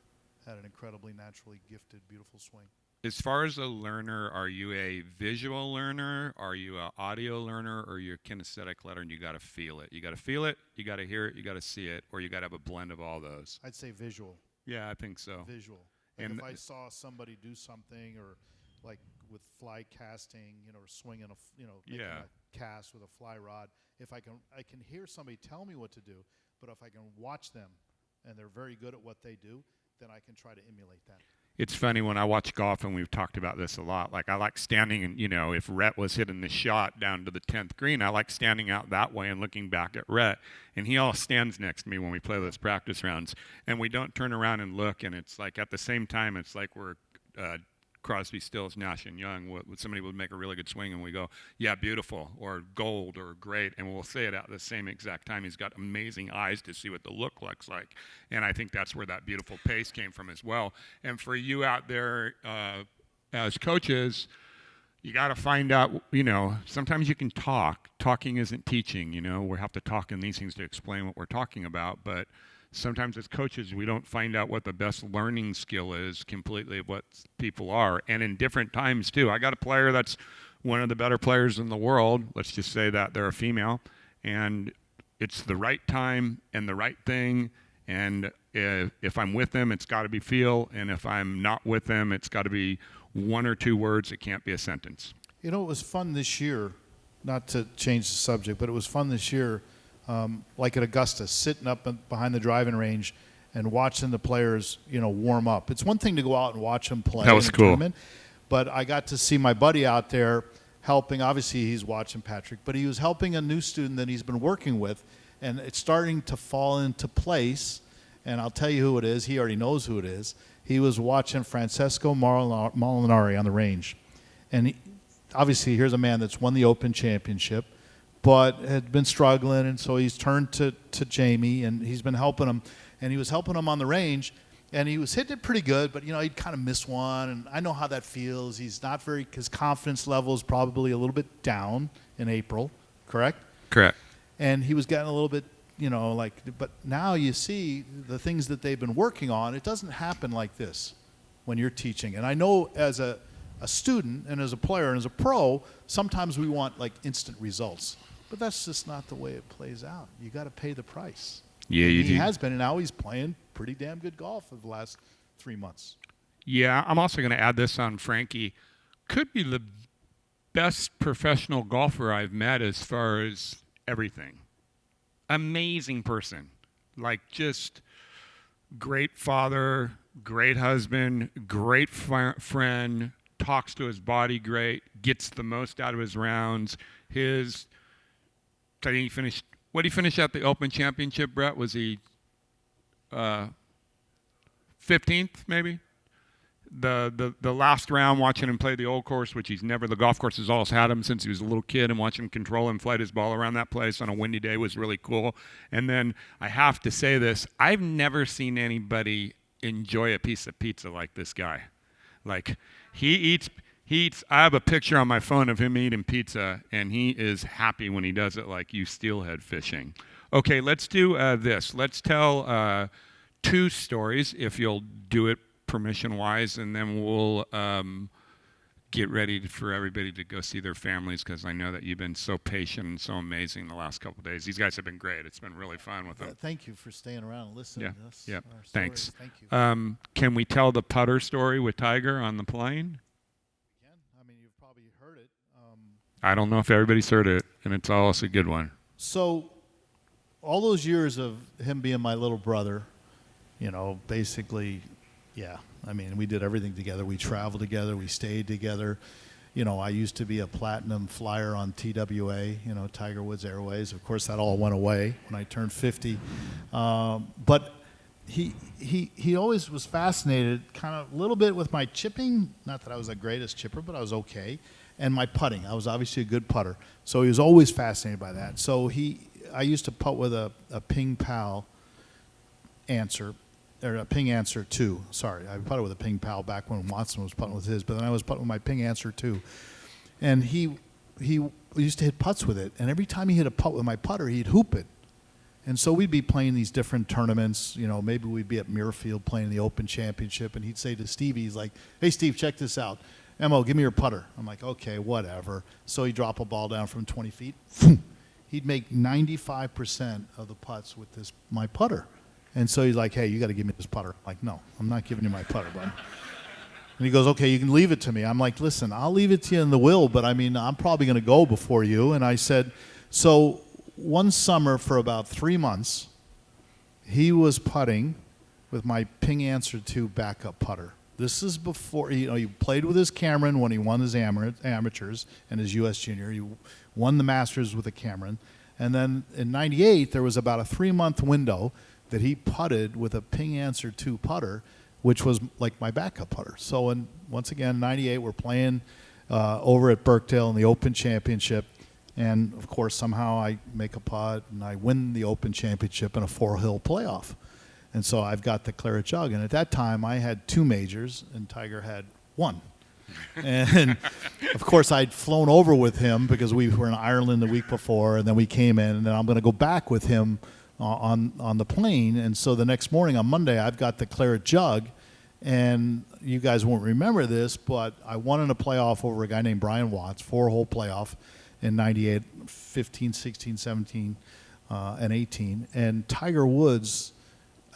Speaker 4: had an incredibly naturally gifted, beautiful swing.
Speaker 3: As far as a learner, are you a visual learner? Are you an audio learner? Or are you a kinesthetic learner and you got to feel it? You got to feel it, you got to hear it, you got to see it, or you got to have a blend of all those?
Speaker 4: I'd say visual.
Speaker 3: Yeah, I think so.
Speaker 4: Visual. Like if I saw somebody do something, or like with fly casting, or swinging making a cast with a fly rod, if I can hear somebody tell me what to do, but if I can watch them and they're very good at what they do, then I can try to emulate that.
Speaker 3: It's funny when I watch golf, and we've talked about this a lot. Like I like standing, and if Rhett was hitting the shot down to the 10th green, I like standing out that way and looking back at Rhett. And he all stands next to me when we play those practice rounds, and we don't turn around and look. And it's like at the same time, it's like we're Crosby, Stills, Nash, and Young. Somebody would make a really good swing, and we go, yeah, beautiful, or gold, or great, and we'll say it at the same exact time. He's got amazing eyes to see what the look looks like, and I think that's where that beautiful pace came from as well. And for you out there as coaches, you got to find out, sometimes you can talk. Talking isn't teaching, we have to talk in these things to explain what we're talking about, but sometimes as coaches, we don't find out what the best learning skill is completely of what people are. And in different times, too. I got a player that's one of the better players in the world. Let's just say that they're a female. And it's the right time and the right thing. And if I'm with them, it's got to be feel. And if I'm not with them, it's got to be 1 or 2 words. It can't be a sentence.
Speaker 4: It was fun this year, not to change the subject, but it was fun this year. Like at Augusta, sitting up behind the driving range and watching the players, warm up. It's one thing to go out and watch them play.
Speaker 3: That was
Speaker 4: in a
Speaker 3: cool.
Speaker 4: tournament, but I got to see my buddy out there helping. Obviously, he's watching Patrick, but he was helping a new student that he's been working with, and it's starting to fall into place. And I'll tell you who it is. He already knows who it is. He was watching Francesco Molinari on the range. And obviously, here's a man that's won the Open Championship, but had been struggling. And so he's turned to Jamie, and he's been helping him. And he was helping him on the range. And he was hitting it pretty good, but, he'd kind of miss one. And I know how that feels. He's not his confidence level is probably a little bit down in April, correct?
Speaker 3: Correct.
Speaker 4: And he was getting a little bit, but now you see the things that they've been working on. It doesn't happen like this when you're teaching. And I know as a student and as a player and as a pro, sometimes we want instant results. But that's just not the way it plays out. You got to pay the price.
Speaker 3: Yeah, you do.
Speaker 4: He has been, and now he's playing pretty damn good golf for the last 3 months.
Speaker 3: Yeah, I'm also going to add this on Frankie. Could be the best professional golfer I've met as far as everything. Amazing person. Just great father, great husband, great friend, talks to his body great, gets the most out of his rounds. I think he finished, what did he finish at the Open Championship, Brett? Was he 15th maybe? The last round, watching him play the old course, which the golf course has always had him since he was a little kid, and watching him control and flight his ball around that place on a windy day was really cool. And then I have to say this, I've never seen anybody enjoy a piece of pizza like this guy. He eats, I have a picture on my phone of him eating pizza, and he is happy when he does it like you steelhead fishing. Okay, let's do this. Let's tell 2 stories, if you'll do it permission-wise, and then we'll get ready for everybody to go see their families, because I know that you've been so patient and so amazing the last couple of days. These guys have been great. It's been really fun with them.
Speaker 4: Thank you for staying around and listening to us.
Speaker 3: Yeah,
Speaker 4: Our stories.
Speaker 3: thanks.
Speaker 4: Thank you.
Speaker 3: Can we tell the putter story with Tiger on the plane?
Speaker 4: Again, you've probably heard it.
Speaker 3: I don't know if everybody's heard it, and it's also a good one.
Speaker 4: So all those years of him being my little brother, basically, yeah. We did everything together. We traveled together. We stayed together. I used to be a platinum flyer on TWA, Tiger Woods Airways. Of course, that all went away when I turned 50. But he always was fascinated kind of a little bit with my chipping. Not that I was the greatest chipper, but I was okay. And my putting. I was obviously a good putter. So he was always fascinated by that. So I used to putt with a Ping Pal Answer. Or a Ping Answer 2. Sorry, I putted with a Ping Pal back when Watson was putting with his, but then I was putting with my Ping Answer 2. And he used to hit putts with it, and every time he hit a putt with my putter, he'd hoop it. And so we'd be playing these different tournaments. Maybe we'd be at Muirfield playing the Open Championship, and he'd say to Stevie, he's like, "Hey, Steve, check this out. Mo, give me your putter." I'm like, "Okay, whatever." So he'd drop a ball down from 20 feet. He'd make 95% of the putts with my putter. And so he's like, "Hey, you got to give me this putter." I'm like, "No, I'm not giving you my putter, bud." And he goes, "Okay, you can leave it to me." I'm like, "Listen, I'll leave it to you in the will, but I'm probably going to go before you." And I said, so one summer for about 3 months, he was putting with my Ping Answer 2 backup putter. This is before, he played with his Cameron when he won his amateurs and his U.S. Junior. He won the Masters with a Cameron. And then in '98, there was about a 3-month window that he putted with a Ping Answer 2 putter, which was like my backup putter. So once again, '98, we're playing over at Birkdale in the Open Championship. And, of course, somehow I make a putt, and I win the Open Championship in a 4-hole playoff. And so I've got the claret jug. And at that time, I had 2 majors, and Tiger had 1. And, of course, I'd flown over with him because we were in Ireland the week before, and then we came in, and then I'm going to go back with him on the plane. And so the next morning on Monday, I've got the claret jug, and you guys won't remember this, but I won in a playoff over a guy named Brian Watts, 4-hole playoff in '98, 15, 16, 17, and 18. And Tiger Woods,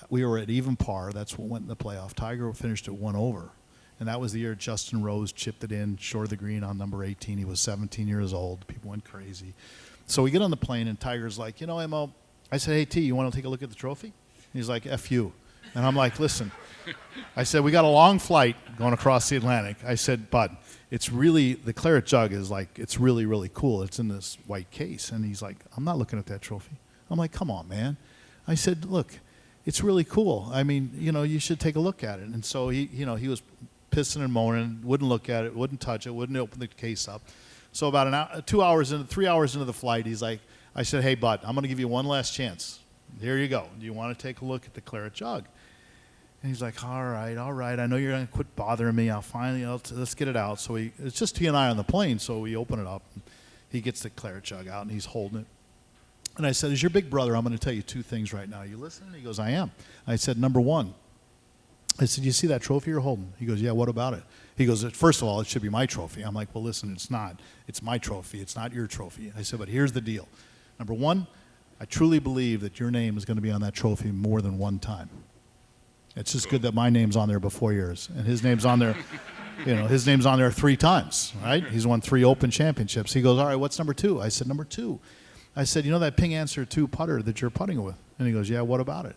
Speaker 4: we were at even par. That's what went in the playoff. Tiger finished at 1 over. And that was the year Justin Rose chipped it in short of the green on number 18. He was 17 years old. People went crazy. So we get on the plane, and Tiger's like, Mo, I said, "Hey, T, you want to take a look at the trophy?" He's like, "F you." And I'm like, listen, I said, we got a long flight going across the Atlantic. I said, Bud, it's really, the claret jug is like, it's really, really cool. It's in this white case. And he's like, I'm not looking at that trophy. I'm like, come on, man. I said, look, it's really cool. I mean, you should take a look at it. And so he was pissing and moaning, wouldn't look at it, wouldn't touch it, wouldn't open the case up. So about 3 hours into the flight, he's like, I said, hey, Bud, I'm going to give you one last chance. Here you go. Do you want to take a look at the claret jug? And he's like, all right. I know you're going to quit bothering me. Let's get it out. So it's just he and I on the plane, so we open it up. He gets the claret jug out, and he's holding it. And I said, as your big brother, I'm going to tell you two things right now. You listening? He goes, I am. I said, number one, I said, you see that trophy you're holding? He goes, yeah, what about it? He goes, first of all, it should be my trophy. I'm like, well, listen, it's not. It's my trophy. It's not your trophy. I said, but here's the deal. Number one, I truly believe that your name is going to be on that trophy more than one time. It's just good that my name's on there before yours. And his name's on there, his name's on there 3 times, right? He's won 3 Open championships. He goes, all right, what's number 2? I said, number 2. I said, you know that Ping Answer 2 putter that you're putting with? And he goes, yeah, what about it?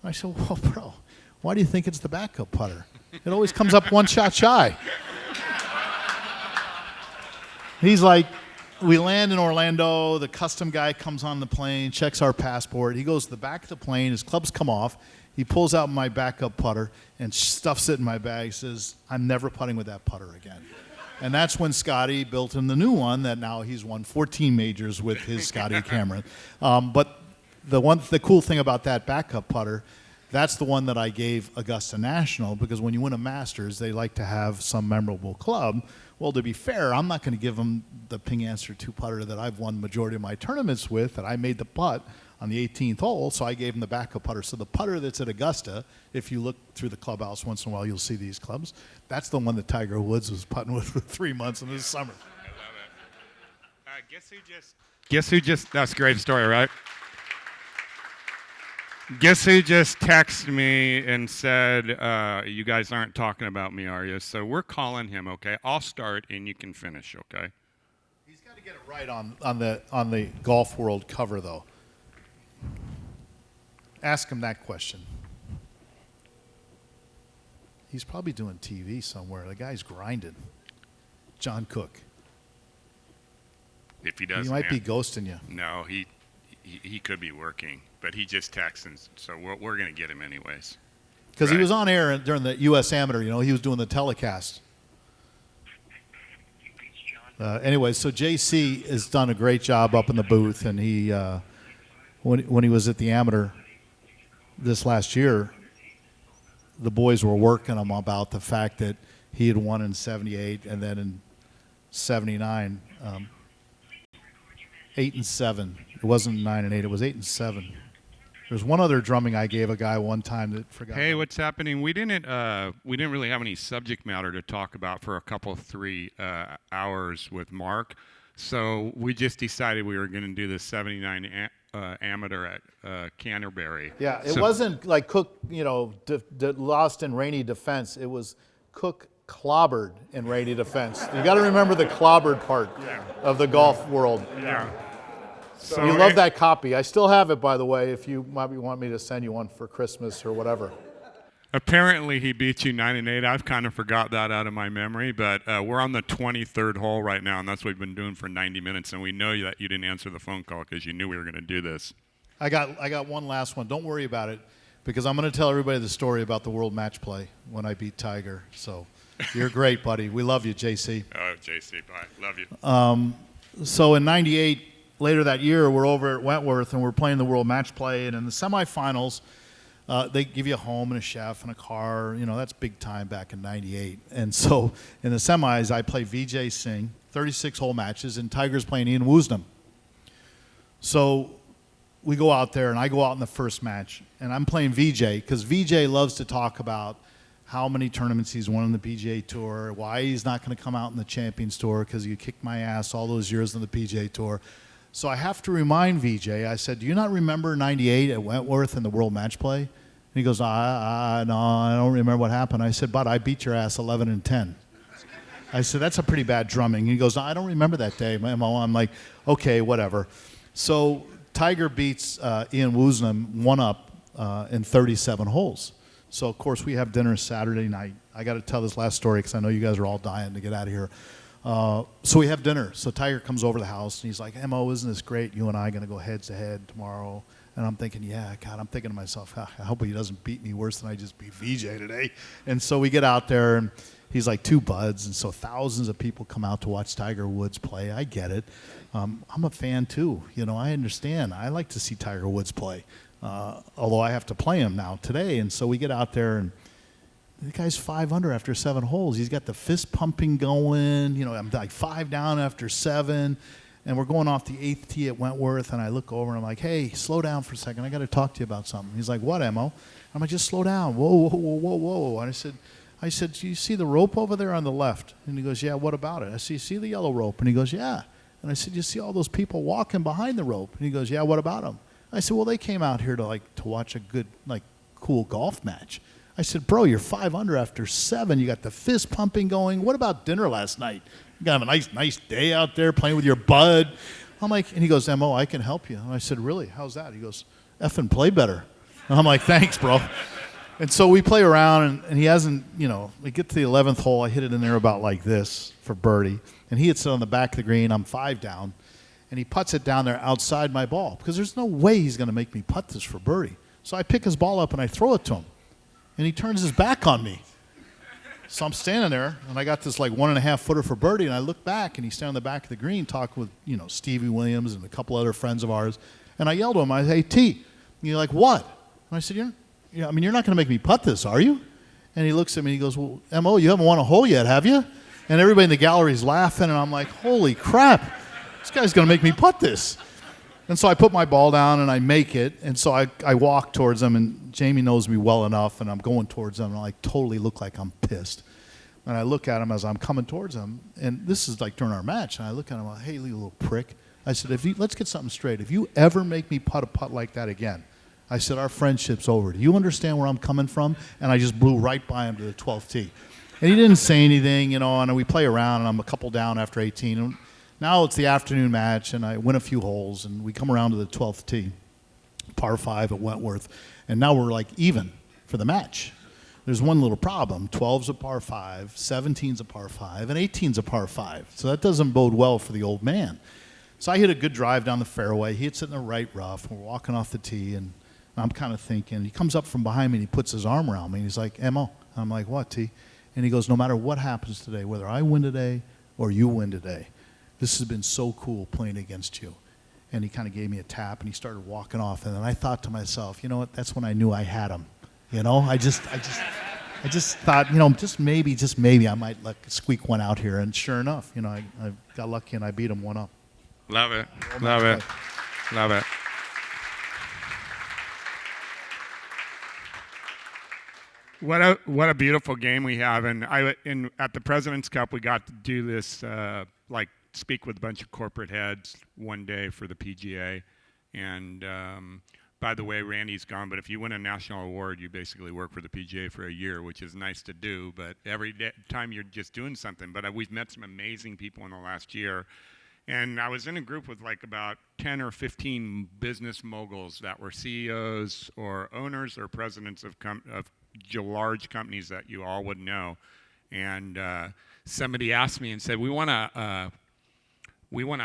Speaker 4: I said, well, bro, why do you think it's the backup putter? It always comes up 1 shot shy. He's like, we land in Orlando, the custom guy comes on the plane, checks our passport. He goes to the back of the plane, his clubs come off. He pulls out my backup putter and stuffs it in my bag. He says, I'm never putting with that putter again. And that's when Scotty built him the new one that now he's won 14 majors with his Scotty Cameron. But the cool thing about that backup putter, that's the one that I gave Augusta National, because when you win a Masters, they like to have some memorable club. Well, to be fair, I'm not going to give them the Ping Answer 2 putter that I've won the majority of my tournaments with, that I made the putt on the 18th hole, so I gave him the backup putter. So the putter that's at Augusta, if you look through the clubhouse once in a while, you'll see these clubs. That's the one that Tiger Woods was putting with for 3 months in the summer.
Speaker 3: I love it. Guess who just, that's a great story, right? Guess who just texted me and said, you guys aren't talking about me, are you? So we're calling him, okay? I'll start and you can finish, okay?
Speaker 4: He's got to get it right on the Golf World cover, though. Ask him that question. He's probably doing TV somewhere. The guy's grinding. John Cook.
Speaker 3: If he doesn't,
Speaker 4: he might be ghosting you.
Speaker 3: No, he could be working, but he just texted, so we're going to get him anyways.
Speaker 4: Because he was on air during the U.S. Amateur. He was doing the telecast. Anyway, so JC has done a great job up in the booth, and he, when he was at the Amateur this last year, the boys were working him about the fact that he had won in 78 and then in 79, 8 and 7. It wasn't 9 and 8. It was 8 and 7. There's one other drumming I gave a guy one time that forgot.
Speaker 3: Hey, what's happening? We didn't really have any subject matter to talk about for a couple 3 hours with Mark, so we just decided we were going to do the 79 amateur at Canterbury.
Speaker 4: Yeah, it wasn't like Cook, lost in rainy defense. It was Cook clobbered in rainy defense. You got to remember the clobbered part of the golf world.
Speaker 3: Yeah. So
Speaker 4: you love that copy. I still have it, by the way, if you might want me to send you one for Christmas or whatever.
Speaker 3: Apparently he beat you 9 and 8. I've kind of forgot that out of my memory, but we're on the 23rd hole right now, and that's what we've been doing for 90 minutes, and we know that you didn't answer the phone call because you knew we were going to do this.
Speaker 4: I got one last one. Don't worry about it, because I'm going to tell everybody the story about the World Match Play when I beat Tiger. So you're great, buddy. We love you, JC.
Speaker 3: Oh, JC, bye. Love you.
Speaker 4: So in 98, later that year, we're over at Wentworth, and we're playing the World Match Play, and in the semifinals, they give you a home and a chef and a car. That's big time back in 98. And so in the semis, I play Vijay Singh, 36-hole matches, and Tiger's playing Ian Woosnam. So we go out there, and I go out in the first match, and I'm playing Vijay, because Vijay loves to talk about how many tournaments he's won on the PGA Tour, why he's not going to come out in the Champions Tour because you kicked my ass all those years on the PGA Tour. So I have to remind Vijay, I said, do you not remember 98 at Wentworth in the World Match Play? And he goes, no, I don't remember what happened. I said, but I beat your ass 11 and 10. I said, that's a pretty bad drumming. He goes, no, I don't remember that day. I'm like, okay, whatever. So Tiger beats Ian Woosnam 1 up in 37 holes. So, of course, we have dinner Saturday night. I got to tell this last story because I know you guys are all dying to get out of here. So we have dinner. So Tiger comes over to the house, and he's like, Mo, isn't this great? You and I are going to go head-to-head tomorrow. And I'm thinking, yeah, God, I'm thinking to myself, I hope he doesn't beat me worse than I just beat VJ today. And so we get out there, and he's like 2 buds, and so thousands of people come out to watch Tiger Woods play. I get it. I'm a fan, too. You know, I understand. I like to see Tiger Woods play, although I have to play him now today. And so we get out there, and the guy's 5 under after 7 holes. He's got the fist pumping going. You know, I'm like 5 down after 7. And we're going off the 8th tee at Wentworth, and I look over and I'm like, hey, slow down for a second. I got to talk to you about something. He's like, what, Mo? I'm like, just slow down. Whoa, whoa, whoa, whoa, whoa. And I said, do you see the rope over there on the left? And he goes, yeah, what about it? I said, you see the yellow rope? And he goes, yeah. And I said, you see all those people walking behind the rope? And he goes, yeah, what about them? I said, well, they came out here to watch a good, cool golf match. I said, bro, you're 5 under after 7. You got the fist pumping going. What about dinner last night? You got to have a nice day out there playing with your bud. I'm like, and he goes, Mo, I can help you. And I said, really? How's that? He goes, effing play better. And I'm like, thanks, bro. And so we play around, and he hasn't, we get to the 11th hole. I hit it in there about like this for birdie. And he hits it on the back of the green. I'm 5 down. And he putts it down there outside my ball because there's no way he's going to make me putt this for birdie. So I pick his ball up, and I throw it to him. And he turns his back on me. So I'm standing there, and I got this 1.5 footer for birdie, and I look back, and he's standing on the back of the green talking with, Stevie Williams and a couple other friends of ours. And I yelled to him, I said, hey, T. And you're like, what? And I said, you're not going to make me putt this, are you? And he looks at me, and he goes, well, Mo, you haven't won a hole yet, have you? And everybody in the gallery is laughing, and I'm like, holy crap, this guy's going to make me putt this. And so I put my ball down, and I make it, and so I walk towards him, and Jamie knows me well enough, and I'm going towards him, and I totally look like I'm pissed. And I look at him as I'm coming towards him, and this is during our match, and I look at him, hey, you little prick. I said, let's get something straight. If you ever make me putt a putt like that again, I said, our friendship's over. Do you understand where I'm coming from? And I just blew right by him to the 12th tee. And he didn't say anything, and we play around, and I'm a couple down after 18. And now it's the afternoon match, and I win a few holes, and we come around to the 12th tee, par 5 at Wentworth, and now we're even for the match. There's one little problem. 12's a par 5, 17's a par 5, and 18's a par 5. So that doesn't bode well for the old man. So I hit a good drive down the fairway. He hits it in the right rough. We're walking off the tee, and I'm kind of thinking. He comes up from behind me, and he puts his arm around me, and he's like, Mo. I'm like, what, T? And he goes, no matter what happens today, whether I win today or you win today, this has been so cool playing against you. And he kind of gave me a tap, and he started walking off. And then I thought to myself, you know what? That's when I knew I had him. I just thought, just maybe I might squeak one out here. And sure enough, I got lucky and I beat him 1-up.
Speaker 3: Love it. Love it. Love it. What a beautiful game we have. And at the President's Cup, we got to do this, speak with a bunch of corporate heads one day for the PGA. And by the way, Randy's gone, but if you win a national award, you basically work for the PGA for a year, which is nice to do. But every time you're just doing something. But we've met some amazing people in the last year. And I was in a group with about 10 or 15 business moguls that were CEOs or owners or presidents of large companies that you all would know. And somebody asked me and said, we want to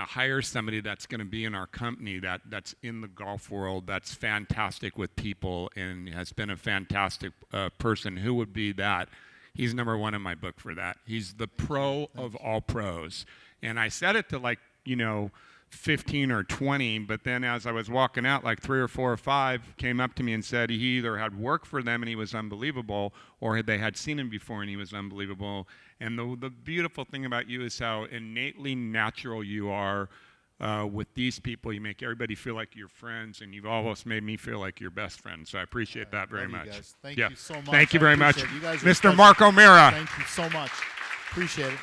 Speaker 3: hire somebody that's going to be in our company that's in the golf world, that's fantastic with people and has been a fantastic person. Who would be that? He's number 1 in my book for that. He's the pro of all pros. And I said it to 15 or 20, but then as I was walking out, 3 or 4 or 5 came up to me and said he either had worked for them and he was unbelievable, or they had seen him before and he was unbelievable. And the beautiful thing about you is how innately natural you are with these people. You make everybody feel like you're friends, and you've almost made me feel like your best friend. So I appreciate that very much.
Speaker 4: You Thank you so much.
Speaker 3: Thank you very much.
Speaker 4: You guys
Speaker 3: Mr. Mark O'Meara.
Speaker 4: Thank you so much. Appreciate it.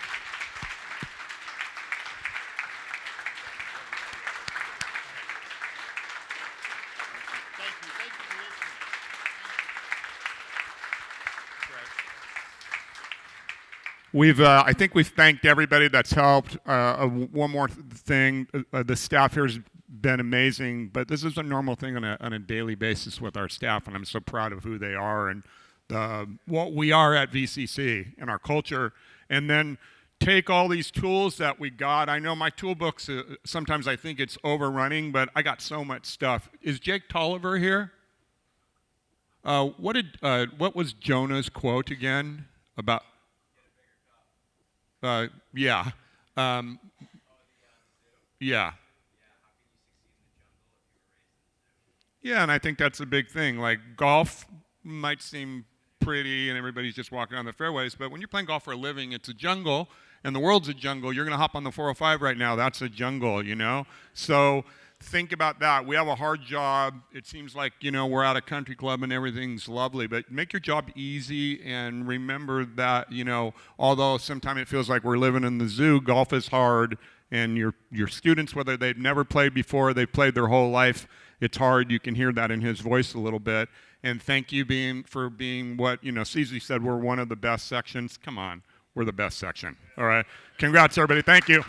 Speaker 3: I think we've thanked everybody that's helped. One more thing, the staff here has been amazing, but this is a normal thing on a daily basis with our staff, and I'm so proud of who they are and what we are at VCC and our culture, and then take all these tools that we got. I know my toolbook's sometimes I think it's overrunning, but I got so much stuff. Is Jake Tolliver here? What was Jonah's quote again about? Yeah. Yeah. Yeah, and I think that's a big thing. Like golf might seem pretty and everybody's just walking on the fairways, but when you're playing golf for a living, it's a jungle, and the world's a jungle. You're going to hop on the 405 right now. That's a jungle, you know? So think about that. We have a hard job. It seems like, you know, we're at a country club and everything's lovely, but make your job easy and remember that, you know, although sometimes it feels like we're living in the zoo, golf is hard, and your students, whether they've never played before, they've played their whole life, it's hard. You can hear that in his voice a little bit. And thank you for being what, you know, Cece said, we're one of the best sections. Come on, we're the best section. All right. Congrats, everybody. Thank you.